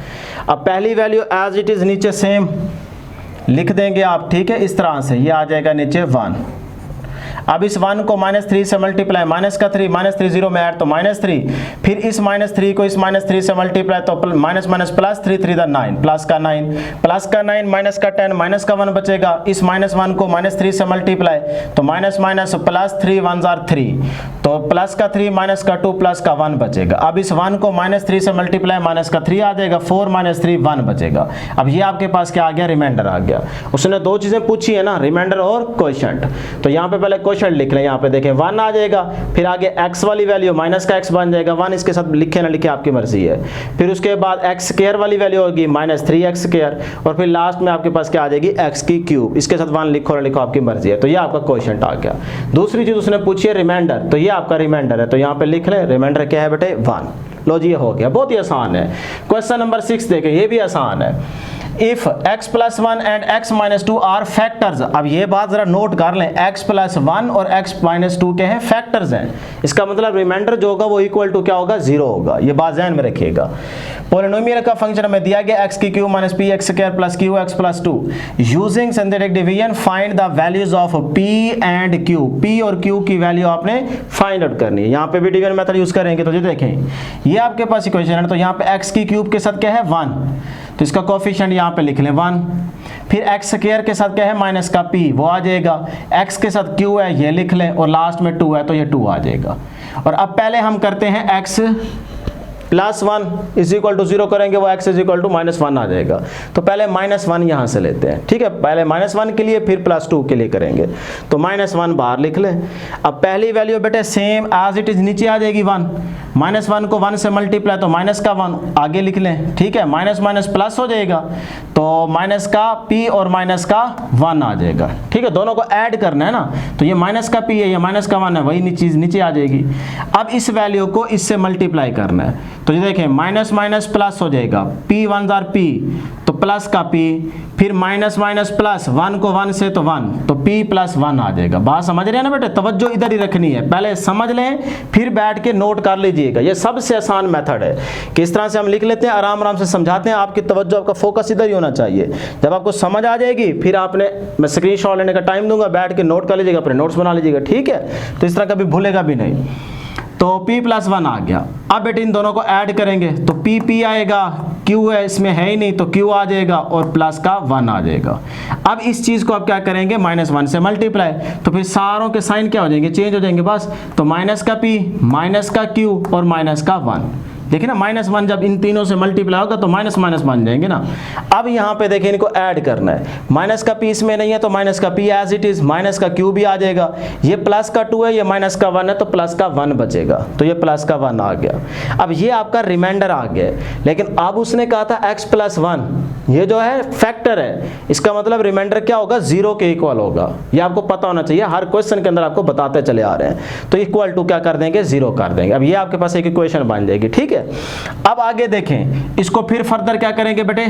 S1: अब पहली वैल्यू एज इट इज नीचे सेम लिख देंगे आप, ठीक है, इस तरह से ये आ जाएगा नीचे 1। अब इस 1 को माइनस 3 से मल्टीप्लाई, माइनस का 3 माइनस 3 0 में ऐड तो माइनस 3, फिर इस माइनस 3 को इस माइनस 3 से मल्टीप्लाई तो माइनस माइनस प्लस 3 3 9 प्लस का 9 माइनस का 10 माइनस का 1 बचेगा, इस माइनस 1 को माइनस 3 से मल्टीप्लाई तो माइनस माइनस प्लस 3 1 जार 3, तो प्लस का 3 माइनस का 2 प्लस का 1 बचेगा। अब इस 1 को माइनस 3 से मल्टीप्लाई माइनस का 3 आ जाएगा, 4 माइनस 3 1 बचेगा। अब ये आपके पास क्या आ गया, रिमाइंडर आ गया। उसने दो चीजें पूछी है ना, रिमाइंडर और कोएफिशिएंट, तो यहाँ पे पहले कोएफिशिएंट लिख लें, यहाँ पे देखें 1 आ जाएगा, फिर आगे x वाली वैल्यू माइनस का x बन जाएगा, 1 इसके साथ लिखे ना लिखे आपकी मर्जी है, फिर उसके बाद x स्क्वायर वाली वैल्यू होगी माइनस 3x स्क्वायर, और फिर लास्ट में आपके पास क्या आ जाएगी x की क्यूब, इसके साथ 1 लिखो ना लिखो आपकी मर्जी है। तो ये आपका कोएफिशिएंट आ गया। दूसरी चीज उसने पूछी है रिमाइंडर, तो ये आपका रिमाइंडर है, तो यहाँ पे लिख लें रिमाइंडर क्या है बेटे 1। लो जी ये हो गया, बहुत ही आसान है। क्वेश्चन नंबर 6 देखें, ये भी आसान है। If x plus 1 and x minus 2 are factors, अब ये बात जरा नोट कर लें, x plus 1 और x minus 2 के हैं फैक्टर्स हैं, इसका मतलब रिमाइंडर जो होगा वो इक्वल टू क्या होगा 0 होगा, ये बात ध्यान में रखिएगा। पोलिनोमियल का फंक्शन हमें दिया गया x की cube minus P x square plus Q x plus 2, using synthetic division find the values of p and q, p और q की वैल्यू आपने फाइंड आउट करनी है। यहाँ पे भी डिवीजन मेथड यूज करेंगे, तो ये देखें ये आपके पास इक्वेशन है, तो यहाँ पे x की क्यूब के साथ क्या है 1, तो इसका कोएफिशिएंट यहाँ पे लिख लें 1, फिर x स्क्वायर के साथ क्या है माइनस का p वो आ जाएगा, x के साथ q है ये लिख लें, और लास्ट में 2 है तो ये 2 आ जाएगा। और अब पहले हम करते हैं x plus 1 is equal to 0 करेंगे, वो x is equal to minus 1 आ जाएगा, तो पहले माइनस 1 यहाँ से लेते हैं, ठीक है, पहले माइनस 1 के लिए फिर प्लस 2 के लिए करेंगे, तो माइनस 1 बाहर लिख लें। अब पहली वैल्यू बेटे सेम एज इट इज नीचे आ जाएगी 1, माइनस 1 को 1 से मल्टीप्लाई तो माइनस का 1 आगे लिख लें, ठीक है, माइनस माइनस प्लस हो जाएगा, तो माइनस का p और माइनस का 1 आ जाएगा, ठीक है, दोनों को ऐड करना है ना, तो ये माइनस का p है ये माइनस का 1 है, वही चीज नीचे आ जाएगी। अब इस वैल्यू को इससे मल्टीप्लाई करना है, तो ये देखें माइनस माइनस प्लस हो जाएगा, p 1 जार p तो प्लस का p, फिर माइनस माइनस प्लस 1 को 1 से तो 1, तो p प्लस 1 आ जाएगा। बात समझ रहे हैं ना बेटे, तवज्जो इधर ही रखनी है, पहले समझ लें फिर बैठ के नोट कर लीजिएगा। ये सबसे आसान मेथड है, किस तरह से हम लिख लेते हैं, आराम आराम से समझाते हैं, आपकी तवज्जो आपका फोकस इधर ही होना चाहिए। जब आपको समझ आ जाएगी फिर आपने, मैं स्क्रीनशॉट लेने का टाइम दूंगा, बैठ के नोट कर लीजिएगा, अपने नोट्स बना लीजिएगा, ठीक है, तो इस तरह कभी भूलेगा भी नहीं। तो p प्लस 1 आ गया। अब बेटे इन दोनों को ऐड करेंगे तो p आएगा, q है इसमें है ही नहीं तो q आ जाएगा, और प्लस का 1 आ जाएगा। अब इस चीज को आप क्या करेंगे माइनस 1 से मल्टीप्लाई, तो फिर सारों के साइन क्या हो जाएंगे चेंज हो जाएंगे बस, तो माइनस का p माइनस का q और माइनस का 1, देखिए ना -1 जब इन तीनों से मल्टीप्लाई होगा तो माइनस माइनस बन जाएंगे ना। अब यहाँ पे देखिए इनको ऐड करना है, माइनस का p इसमें नहीं है तो माइनस का p as it is, minus का q भी आ जाएगा, ये प्लस का 2 है, ये माइनस का 1 है तो प्लस का 1 बचेगा, तो ये प्लस का 1 आ गया। अब ये आपका रिमाइंडर आ गया, लेकिन अब उसने कहा था x + 1, ये जो है फैक्टर है, इसका मतलब रिमाइंडर क्या होगा, 0 के इक्वल होगा। ये आपको पता होना चाहिए, हर क्वेश्चन के अंदर आपको बताते चले आ रहे हैं। तो इक्वल टू क्या कर देंगे, 0 कर देंगे। अब ये आपके पास एक इक्वेशन बन जाएगी, ठीक है। अब आगे देखें, इसको फिर फर्दर क्या करेंगे बेटे,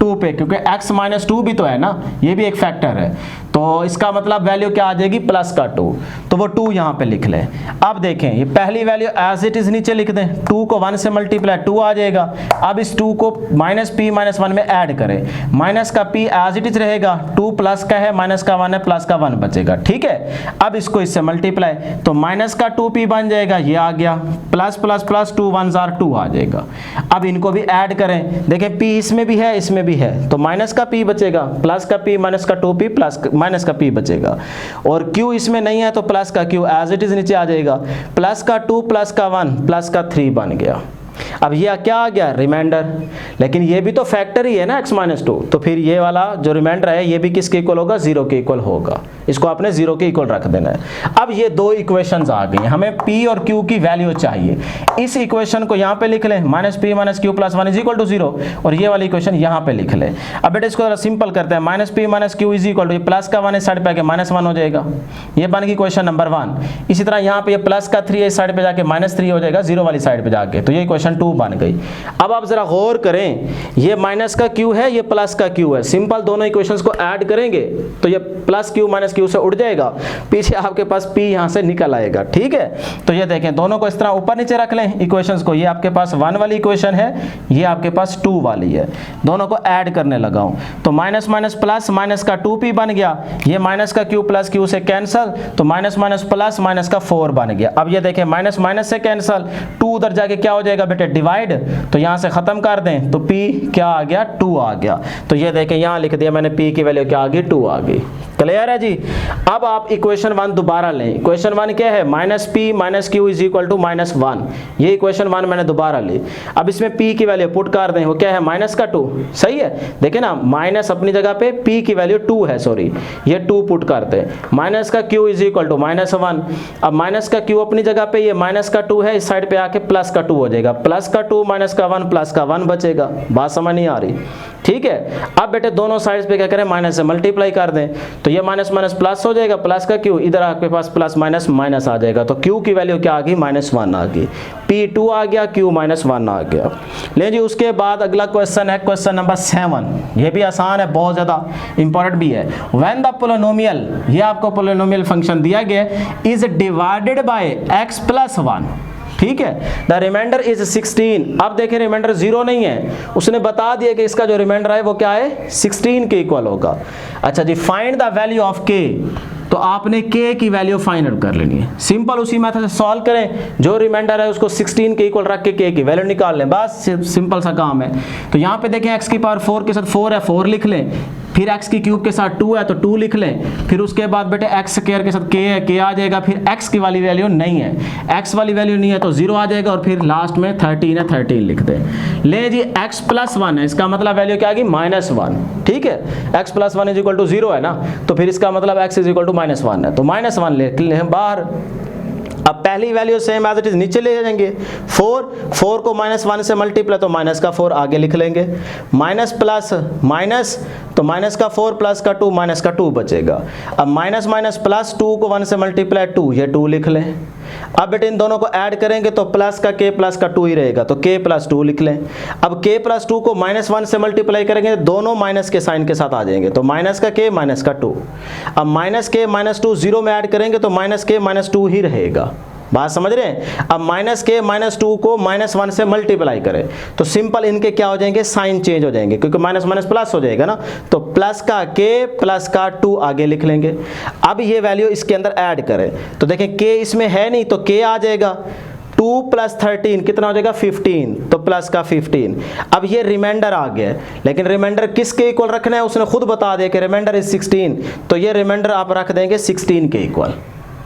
S1: 2 पे, क्योंकि x - 2 भी तो है ना, ये भी एक फैक्टर है, तो इसका मतलब वैल्यू क्या आ जाएगी, प्लस का 2, तो वो 2 यहाँ पे लिख लें। अब देखें ये पहली वैल्यू एज इट इज नीचे लिख दें, 2 को 1 से मल्टीप्लाई 2 आ जाएगा। अब इस 2 को -p - 1 में ऐड करें, माइनस का p एज इट इज रहेगा, 2 प्लस का है, माइनस का 1 है, प्लस का 1 बचेगा, ठीक है। अब इसको इससे मल्टीप्लाई, तो माइनस का 2p बन जाएगा, ये आ गया, प्लस प्लस प्लस 2 1 * 2 आ जाएगा। अब इनको भी ऐड करें, देखें p इसमें भी है, इसमें भी है, तो माइनस का p बचेगा, प्लस का p, माइनस का 2p, प्लस माइनस का p बचेगा, और q इसमें नहीं है तो प्लस का q एज इट इज नीचे आ जाएगा, प्लस का 2 प्लस का 1 प्लस का 3 बन गया। अब ये क्या आ गया, रिमाइंडर, लेकिन ये भी तो फैक्टर ही है ना x - 2, तो फिर ये वाला जो रिमाइंडर है ये भी किसके इक्वल होगा, 0 के इक्वल होगा। इसको आपने 0 के इक्वल रख देना है। अब ये 2 इक्वेशंस आ गई, हमें p और q की वैल्यू चाहिए। इस इक्वेशन को यहाँ पे लिख लें, -p - q + 1 = 0, और ये वाली इक्वेशन यहाँ पे लिख लें। अब बेटा इसको सिंपल करते हैं, -p - q = प्लस का 1 इस साइड पे आके -1 हो जाएगा, ये बन गई क्वेश्चन नंबर 1। इसी तरह यहाँ पे ये प्लस का 3 इस साइड पे जाके -3 हो जाएगा, 0 वाली साइड पे जाके, तो ये इक्वेशन 2 बन गई। अब आप जरा गौर करें, ये माइनस का q है, ये प्लस का q है, सिंपल दोनों इक्वेशंस को ऐड करेंगे तो ये प्लस q - q से उड़ जाएगा, पीछे आपके पास p यहां से निकल आएगा, ठीक है। तो ये देखें, दोनों को इस तरह ऊपर नीचे रख लें इक्वेशंस को, ये आपके पास 1 वाली इक्वेशन है, ये आपके पास 2 वाली है, दोनों को ऐड करने लगा हूं, तो माइनस माइनस प्लस, माइनस का 2p बन गया, ये माइनस का q प्लस q से कैंसल, तो माइनस माइनस प्लस, माइनस का 4 बन गया। अब ये देखें माइनस माइनस से कैंसल, 2 उधर जाके क्या हो जाएगा बेटे, डिवाइड, तो यहां से खत्म कर दें, तो p क्या आ गया, 2 आ गया। तो ये देखें यहां लिख दिया मैंने, p की वैल्यू क्या आ गई, 2 आ गई। क्लियर है जी। अब आप इक्वेशन 1 दोबारा लें, इक्वेशन 1 क्या है, -p - q = -1, ये इक्वेशन 1 मैंने दोबारा ली। अब इसमें p की वैल्यू पुट कर दें, वो क्या है, -2, सही है। देखिए ना, माइनस अपनी जगह पे, p की वैल्यू 2 है, सॉरी ये 2 पुट करते हैं, माइनस का q = -1। अब माइनस का q अपनी जगह पे, ये माइनस का 2 है, इस साइड पे आके प्लस का 2 हो जाएगा, प्लस का 2 माइनस का 1 प्लस का 1 बचेगा। बात समझ नहीं आ रही, ठीक है। अब बेटे दोनों साइड्स पे क्या करें, माइनस से मल्टीप्लाई कर दें, तो ये माइनस माइनस प्लस हो जाएगा, प्लस का q, इधर आपके पास प्लस माइनस माइनस आ जाएगा, तो q की वैल्यू क्या आ गई, -1 आ गई, p 2 आ गया, q -1 आ गया। ले जी, उसके बाद अगला क्वेश्चन है क्वेश्चन नंबर 7, ये भी आसान है, बहुत ज़्यादा इंपॉर्टेंट भी है। व्हेन द पोलिनोमियल, ये आपको पोलिनोमियल फंक्शन दिया गया, इज डिवाइडेड बाय x + 1, ठीक है, द रिमाइंडर इज 16। अब देखें रिमाइंडर 0 नहीं है, उसने बता दिया कि इसका जो रिमाइंडर है वो क्या है, 16 के इक्वल होगा। अच्छा जी, find the value of k, तो आपने k की वैल्यू फाइंड आउट कर लेनी है, सिंपल उसी मेथड से सॉल्व करें, जो रिमाइंडर है उसको 16 के इक्वल रख के k की वैल्यू निकाल लें, बस सिंपल सा काम है। तो यहाँ पे देखें x की पावर 4 के साथ 4 है, 4 लिख लें, फिर x की क्यूब के साथ 2 है तो 2 लिख लें, फिर उसके बाद बेटे x स्क्वायर के साथ k है, k आ जाएगा, फिर x की वाली वैल्यू नहीं है, x वाली वैल्यू नहीं है तो 0 आ जाएगा, और फिर लास्ट में 13 है, 13 लिख दें। ले जी, x + 1 है, इसका मतलब वैल्यू क्या आ गई, -1, ठीक है, x + 1 = 0 है ना, तो फिर इसका मतलब x = -1 है, तो -1 लिख लें बाहर। अब पहली value same as it is नीचे ले जाएंगे, 4 को -1 से मल्टीप्लाई, तो माइनस का 4 आगे लिख लेंगे, माइनस प्लस माइनस, तो माइनस का 4 प्लस का 2, माइनस का 2 बचेगा। अब माइनस माइनस प्लस, 2 को 1 से मल्टीप्लाई 2, ये 2 लिख लें। अब बेटे इन दोनों को ऐड करेंगे तो प्लस का k प्लस का 2 ही रहेगा, तो k + 2 लिख लें। अब k + 2 को -1 से मल्टीप्लाई करेंगे, दोनों माइनस के साइन के साथ आ जाएंगे, तो माइनस का k माइनस का 2। अब माइनस k माइनस 2 0 में ऐड करेंगे तो माइनस k माइनस 2 ही रहेगा, बात समझ रहे हैं। अब माइनस k माइनस 2 को -1 से मल्टीप्लाई करें तो सिंपल इनके क्या हो जाएंगे, साइन चेंज हो जाएंगे, क्योंकि माइनस माइनस प्लस हो जाएगा ना, तो प्लस का k प्लस का 2 आगे लिख लेंगे। अब ये वैल्यू इसके अंदर ऐड करें तो देखें k इसमें है नहीं, तो k आ जाएगा, 2 + 13 कितना हो जाएगा, 15, तो प्लस का 15। अब ये रिमाइंडर आ गया, लेकिन रिमाइंडर किसके इक्वल रखना है, उसने खुद बता दिया कि रिमाइंडर इज 16, तो ये रिमाइंडर आप रख देंगे 16 के इक्वल।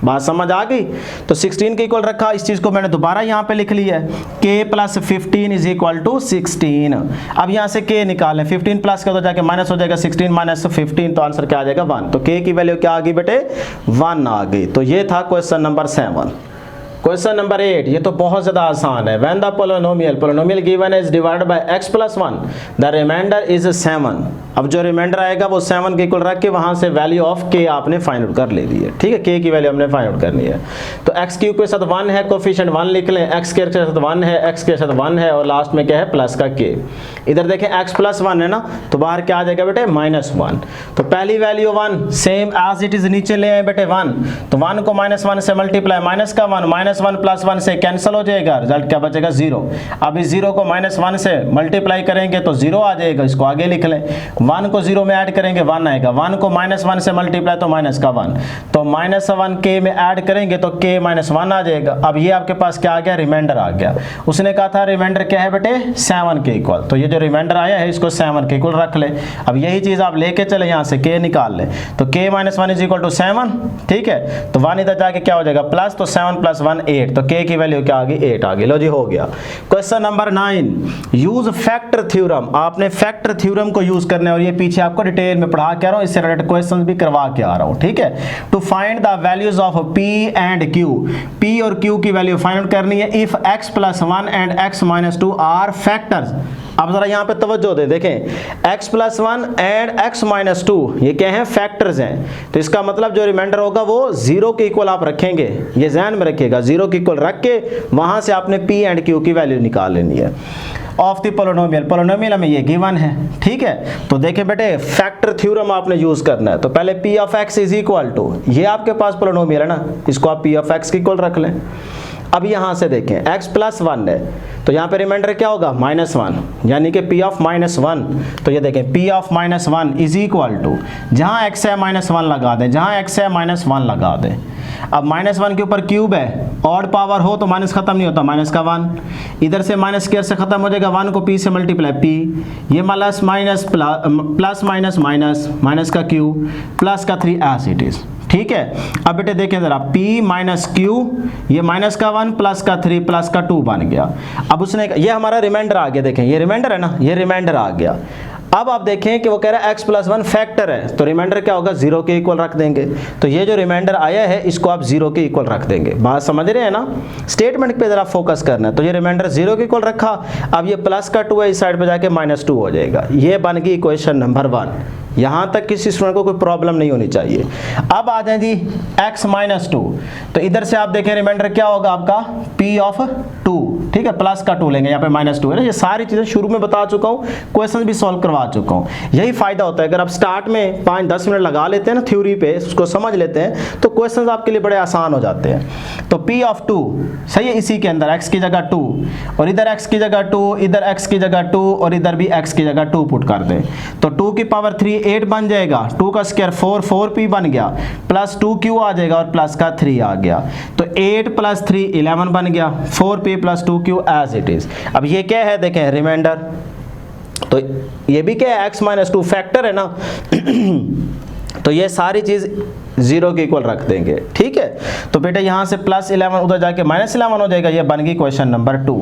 S1: बात समझ आ गई। तो 16 के इक्वल रखा, इस चीज़ को मैंने दोबारा यहाँ पे लिख लिया है, k plus 15 is equal to 16। अब यहाँ से k निकालें, 15 प्लस का तो जाके माइनस हो जाएगा, 16 माइनस 15 तो आंसर क्या आ जाएगा 1। तो k की वैल्यू क्या आ गई बेटे 1 आ गई। तो ये था क्वेश्चन नंबर 7। क्वेश्चन नंबर 8, ये तो बहुत ज़्यादा आसान है। When the polynomial given is divided by x plus 1 the remainder is 7। अब जो रिमाइंडर आएगा वो 7 के इक्वल रख के वहाँ से वैल्यू ऑफ k आपने फाइंड आउट कर ले ली है, ठीक है, k की वैल्यू हमने फाइंड आउट करनी है। तो x क्यूब के साथ 1 है, कोफिशिएंट 1 लिख लें, x स्क्वायर के साथ 1 है, x के साथ 1 है और लास्ट में क्या है प्लस का k। इधर देखें x प्लस 1 है ना, तो बाहर क्या आ जाएगा बेटे -1। तो पहली value 1 same as it is नीचे ले आए बेटे 1, तो 1 को -1 से मल्टीप्लाई, माइनस का 1 -1 प्लस 1 से कैंसिल हो जाएगा, रिजल्ट क्या बचेगा 0। अब इस 0 को -1 से मल्टीप्लाई करेंगे तो 0 आ जाएगा, इसको आगे लिख लें। 1 को 0 में ऐड करेंगे 1 आएगा, 1 को -1 से मल्टीप्लाई तो माइनस का 1, तो -1 k में ऐड करेंगे तो k -1 आ जाएगा। अब ये आपके पास क्या आ गया रिमाइंडर आ गया। उसने कहा था रिमाइंडर क्या है बेटे 7 के इक्वल, तो ये जो रिमाइंडर आया है इसको 7 के इक्वल रख ले। अब यही चीज़ आप लेके चले यहाँ से k निकाल ले, तो k -1 इज इक्वल टू 7, ठीक है, तो 1 इधर जाके क्या हो जाएगा प्लस, तो 7 + 1 8, तो k की वैल्यू क्या आ गई 8 आ गई। लो जी हो गया। Question number 9, use factor theorem. आपने फैक्टर थ्योरम को यूज करना है और ये पीछे आपको डिटेल में पढ़ा के आ रहा हूँ, इससे रिलेटेड क्वेश्चंस भी करवा के आ रहा हूँ, ठीक है। To find the values of p and q, p और q की वैल्यू फाइंड आउट करनी है if x + 1 and x - 2 are factors. अब जरा यहाँ पे तवज्जो दे, देखें x + 1 एंड x - 2 ये क्या है फैक्टर्स हैं, तो इसका मतलब जो रिमाइंडर होगा वो 0 के इक्वल आप रखेंगे, ये ध्यान में रखिएगा, 0 के इक्वल रख के वहां से आपने p एंड q की वैल्यू निकाल लेनी है ऑफ द पोलिनोमियल में ये गिवन है, ठीक है। तो देखें बेटे फैक्टर थ्योरम आपने यूज करना है, तो पहले p of x is equal to, ये आपके पास पोलिनोमियल है ना, इसको आप p ऑफ x के इक्वल रख लें। अब यहाँ से देखें x + 1 है, तो यहाँ पे रिमाइंडर क्या होगा -1, यानी कि p ऑफ -1, तो ये देखें p of -1 is equal to, जहाँ x है -1 लगा दें, जहाँ x है -1 लगा दें। अब -1 के ऊपर क्यूब है, ऑड पावर हो तो माइनस खत्म नहीं होता, माइनस का 1, इधर से माइनस स्क्वायर से खत्म हो जाएगा, 1 को p से मल्टीप्लाई p, ये plus minus plus minus minus, minus का q प्लस का 3 एज इट इज, ठीक है। अब बेटे देखें जरा p - q, ये माइनस का 1 प्लस का 3 प्लस का 2 बन गया। अब उसने ये हमारा रिमाइंडर आ गया, देखें ये रिमाइंडर है ना, ये रिमाइंडर आ गया। अब आप देखें कि वो कह रहा है x + 1 फैक्टर है, तो रिमाइंडर क्या होगा 0 के इक्वल रख देंगे। तो ये जो रिमाइंडर आया है इसको आप 0 के इक्वल रख देंगे। बात समझ रहे हैं ना, स्टेटमेंट पे जरा फोकस करना है। तो ये रिमाइंडर 0 के इक्वल रखा, अब ये प्लस का 2 है, इस साइड पे जाके -2 हो जाएगा। ये बन गई इक्वेशन नंबर 1। यहाँ तक किसी स्टूडेंट को कोई प्रॉब्लम नहीं होनी चाहिए। अब आ जाए जी x - 2, तो इधर से आप देखें रिमाइंडर क्या होगा आपका p ऑफ 2, ठीक है, प्लस का 2 लेंगे, यहाँ पे -2 है ना। ये सारी चीज़ें शुरू में बता चुका हूँ, क्वेश्चन भी सॉल्व करवा चुका हूँ। यही फायदा होता है, अगर आप स्टार्ट में 5-10 मिनट लगा लेते हैं ना थ्योरी पे, उसको समझ लेते हैं, तो क्वेश्चन आपके लिए बड़े आसान हो जाते हैं। तो p ऑफ 2 सही है, इसी के अंदर x की जगह 2, और इधर x की जगह 2, इधर x की जगह 2, और इधर भी x की जगह 2 पुट कर दें, तो 2 की पावर 3 8 बन जाएगा, 2 का स्क्वायर 4p बन गया, प्लस 2q आ जाएगा और प्लस का 3 आ गया, तो 8 + 3 11 बन गया, 4p + 2q as it is. अब ये क्या है देखें रिमाइंडर, तो ये भी क्या है x - 2 फैक्टर है ना तो ये सारी चीज 0 के इक्वल रख देंगे, ठीक है। तो बेटा यहाँ से +11 उधर जाके -11 हो जाएगा, ये बन गई क्वेश्चन नंबर 2।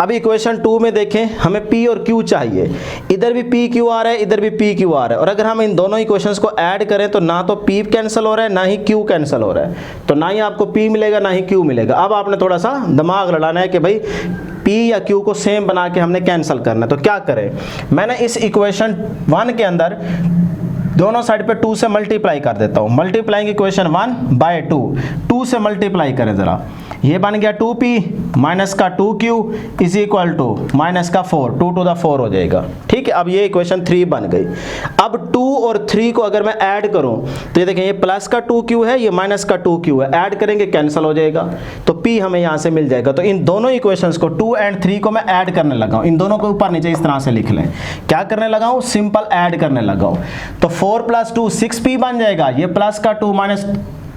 S1: अब इक्वेशन 2 में देखें हमें p और q चाहिए, इधर भी p q आ रहा है, इधर भी p q आ रहा है, और अगर हम इन दोनों इक्वेशंस को ऐड करें तो ना तो p कैंसिल हो रहा है ना ही q कैंसिल हो रहा है, तो ना ही आपको p मिलेगा ना ही q मिलेगा। अब आपने थोड़ा सा दिमाग लड़ाना है कि भाई p या q को सेम बना के हमने कैंसिल करना है, तो क्या करें। मैंने इस इक्वेशन 1 के अंदर दोनों साइड पे 2 से मल्टीप्लाई कर देता हूँ। मल्टीप्लाइंग इक्वेशन 1/2, 2 से मल्टीप्लाई करें ज़रा, ये बन गया 2p माइनस का 2q is equal to minus का 4, 2 to the 4 हो जाएगा, ठीक है। अब ये इक्वेशन 3 बन गई। अब 2 और 3 को अगर मैं ऐड करूं तो ये देखें, ये प्लस का 2q है, ये माइनस का 2q है, ऐड करेंगे कैंसिल हो जाएगा, तो p हमें यहाँ से मिल जाएगा। तो इन दोनों इक्वेशंस को 2 और 3 को मैं ऐड करने लगा हूँ, इन दोनों को ऊपर नीचे इस तरह से लिख लें। क्या करने लगा हूँ, सिंपल ऐड करने लगा हूँ। तो 4 + 2 6p बन जाएगा, ये प्लस का 2 माइनस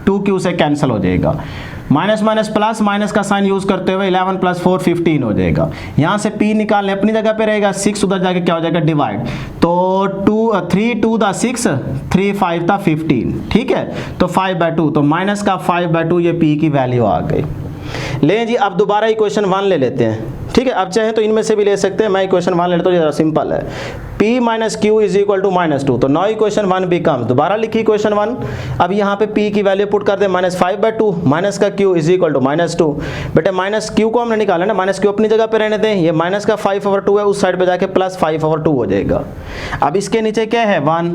S1: 2q से कैंसिल हो जाएगा, माइनस माइनस प्लस, माइनस का साइन यूज करते हुए 11 + 4 15 हो जाएगा। यहाँ से p निकालने अपनी जगह पे रहेगा, 6 उधर जाके क्या हो जाएगा डिवाइड, तो 3 2 दा 6, 3 5 दा 15, ठीक है, तो 5/2, तो माइनस का 5/2 ये p की वैल्यू आ गई। ले जी अब दोबारा इक्वेशन 1 ले लेते हैं, ठीक है, अब चाहे तो इनमें से भी ले सकते हैं, मैं इक्वेशन 1 ले लेता हूँ, ज़रा सिंपल है, p - q = -2, तो नाउ इक्वेशन 1 बिकम्स, दोबारा लिखी इक्वेशन 1, अब यहाँ पे p की वैल्यू पुट कर दे -5/2, माइनस का q = -2, बेटे माइनस q को हमने निकाला ना, माइनस q अपनी जगह पे रहने दें, ये माइनस का 5/2 है, उस साइड पे जाके +5/2 हो जाएगा। अब इसके नीचे क्या है 1,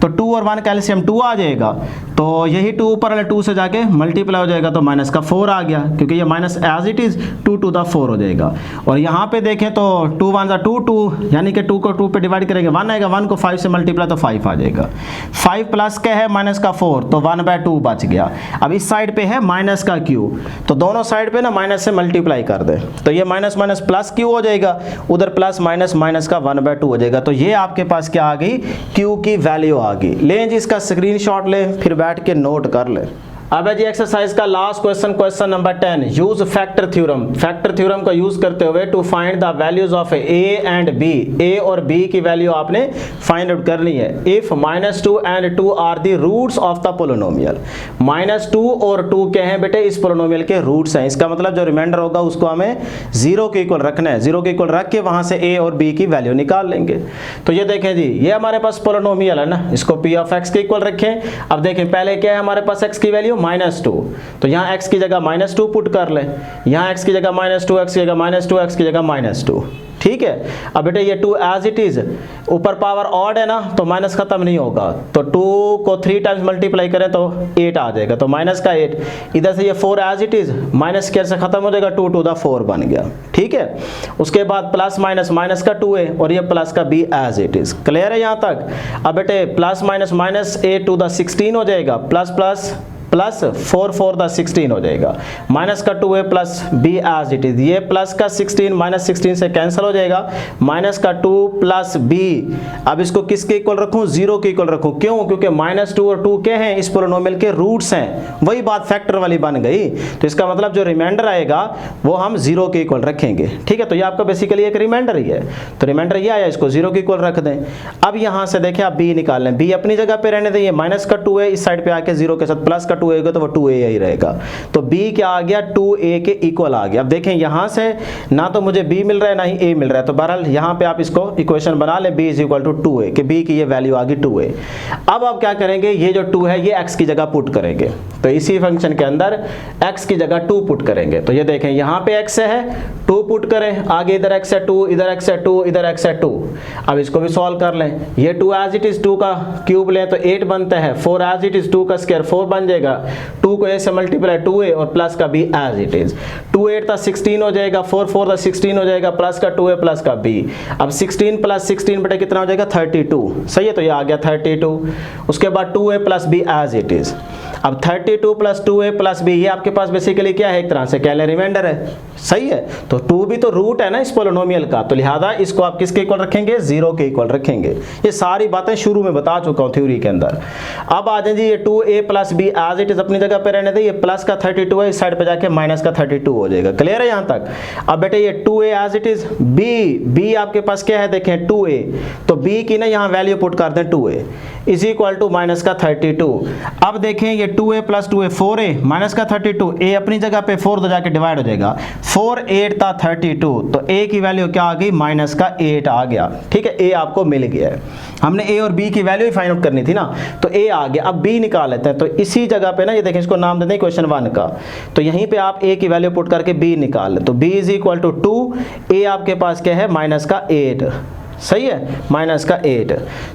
S1: तो 2 और 1 कैल्शियम 2 आ जाएगा, तो यही 2 ऊपर वाले 2 से जाके मल्टीप्लाई हो जाएगा, तो माइनस का 4 आ गया, क्योंकि ये minus as it is 2 to the 4 हो जाएगा। और यहाँ पे देखें तो 2 1 = 2, 2 यानी कि 2 को 2 पे डिवाइड करेंगे 1 आएगा, 1 को 5 से मल्टीप्लाई तो 5 आ जाएगा, 5 प्लस क्या है माइनस का 4, तो 1/2 बच गया। अब इस साइड पे है माइनस का q, तो दोनों साइड पे ना माइनस से मल्टीप्लाई कर दे, तो ये माइनस माइनस प्लस q हो जाएगा, उधर प्लस माइनस माइनस का 1/2 हो जाएगा, तो ये आपके पास क्या आ गई q की वैल्यू आ गई। लें जी इसका स्क्रीनशॉट ले, फिर बैठ के नोट कर ले। अब है जी एक्सरसाइज का last question, question number 10, use factor theorem, factor theorem का यूज करते हुए to find the values of A and B, A और बी की वैल्यू आपने फाइंड आउट करनी है। If -2 and 2 are the roots of the polynomial, -2 और 2 क्या हैं बेटे, इस पोलिनोमियल के रूट्स हैं, इसका मतलब जो रिमाइंडर होगा उसको हमें 0 के इक्वल रखना है, 0 के इक्वल रख के वहां से ए और बी की वैल्यू निकाल लेंगे। तो ये देखें जी, ये हमारे पास पोलिनोमियल है ना, इसको p of x के इक्वल रखें। अब देखें पहले क्या है हमारे पास x की वैल्यू -2, तो यहाँ x की जगह -2 पुट कर ले, यहाँ x की जगह -2, x की जगह -2, x की जगह -2, ठीक है। अब बेटे ये 2 एज इट इज, ऊपर पावर ऑड है ना, तो माइनस खत्म नहीं होगा, तो 2 को 3 टाइम्स मल्टीप्लाई करें तो 8 आ जाएगा, तो माइनस का 8, इधर से ये 4 as it is, minus square से खत्म हो जाएगा, 2 to the 4 बन गया, ठीक है। उसके बाद प्लस माइनस, माइनस का 2 है और ये प्लस का b as it is, clear है यहाँ तक। अब बेटे plus minus minus 8 to the 16 हो जाएगा, प्लस प्लस प्लस 4 4 द 16 हो जाएगा, माइनस का 2 है plus b as it is, ये प्लस का 16 माइनस 16 से कैंसिल हो जाएगा, माइनस का 2 प्लस b। अब इसको किसके इक्वल रखूं, 0 के इक्वल रखूं, क्यों, क्योंकि -2 और 2 क्या हैं, इस पोलिनोमियल के रूट्स हैं, वही बात फैक्टर वाली बन गई, तो इसका मतलब जो रिमाइंडर आएगा वो हम 0 के इक्वल रखेंगे, ठीक है। तो ये आपका बेसिकली एक रिमाइंडर ही है, तो रिमाइंडर ये आया, इसको 0 के इक्वल रख दें। अब यहाँ से देखें आप b निकाल लें, b अपनी जगह पे रहने दें, ये माइनस का 2 है, इस साइड पे आके 0 के साथ प्लस का 2 होगा तो वो 2a ही रहेगा, तो b क्या आ गया, 2a के इक्वल आ गया। अब देखें यहाँ से ना तो मुझे b मिल रहा है ना ही a मिल रहा है, तो बहरहाल यहाँ पे आप इसको इक्वेशन बना लें, b = 2a, कि b की ये वैल्यू आ गई 2a। अब आप क्या करेंगे, ये जो 2 है ये x की जगह पुट करेंगे, तो इसी फंक्शन के अंदर x की जगह 2 पुट करेंगे, तो ये देखें यहाँ पे x है 2 पुट करें, आगे इधर x है 2, इधर x है 2, इधर x है 2। अब इसको भी सॉल्व कर लें, ये 2 एज इट इज 2 का क्यूब लें तो 8 बनता है, 4 एज इट इज 2 का स्क्वायर 4 बन जाएगा, 2 को a से मल्टीप्लाई 2a और प्लस का b एज इट इज, 2 8 था 16 हो जाएगा, 4 4 था 16 हो जाएगा, प्लस का 2a प्लस का b। अब 16 प्लस 16 बेटा कितना हो जाएगा 32, सही है, तो ये आ गया 32। उसके बाद 2a plus b as it is, अब 32 प्लस 2a प्लस b, ये आपके पास बेसिकली क्या है, एक तरह से कह लें रिमाइंडर है, सही है। तो 2 भी तो रूट है ना इस पोलिनोमियल का, तो लिहाजा इसको आप किसके इक्वल रखेंगे, 0 के इक्वल रखेंगे। ये सारी बातें शुरू में बता चुका हूँ थ्योरी के अंदर। अब आ जाए जी, ये 2a plus b as it is अपनी जगह पे रहने दे, ये प्लस का 32 है, इस साइड पे जाके माइनस का 32 हो जाएगा, क्लियर है यहाँ तक। अब बेटे ये 2a as it is, b आपके पास क्या है देखें 2a, तो b की ना यहाँ वैल्यू पुट कर दें 2a = माइनस का 32। अब देखें ये 2a plus 2a 4a minus का 32, a अपनी जगह पे 4 तो जाके डिवाइड हो जाएगा, 4 8 था 32, तो a की वैल्यू क्या आ गई, माइनस का 8 आ गया, ठीक है। a आपको मिल गया है, हमने a और b की वैल्यू ही फाइंड आउट करनी थी ना, तो a आ गया। अब b निकाल लेते हैं, तो इसी जगह पे ना ये देखें, इसको नाम देते हैं क्वेश्चन 1 का, तो यहीं पे आप a की वैल्यू पुट करके b निकाल लें, तो b = 2, a आपके पास क्या है माइनस का 8, सही है, माइनस का 8,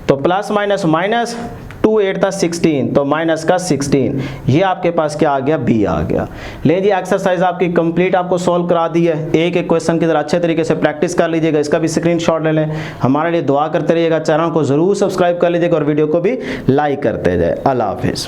S1: तो प्लस माइनस माइनस 2 8 था 16, तो माइनस का 16, ये आपके पास क्या आ गया, b आ गया। ले जी एक्सरसाइज आपकी कंप्लीट आपको सॉल्व करा दी है, एक एक क्वेश्चन की तरह अच्छे तरीके से प्रैक्टिस कर लीजिएगा, इसका भी स्क्रीनशॉट ले लें, हमारे लिए दुआ करते रहिएगा, चैनल को जरूर सब्सक्राइब कर लीजिएगा और वीडियो को भी लाइक करते जाए। अल्लाह हाफिज़।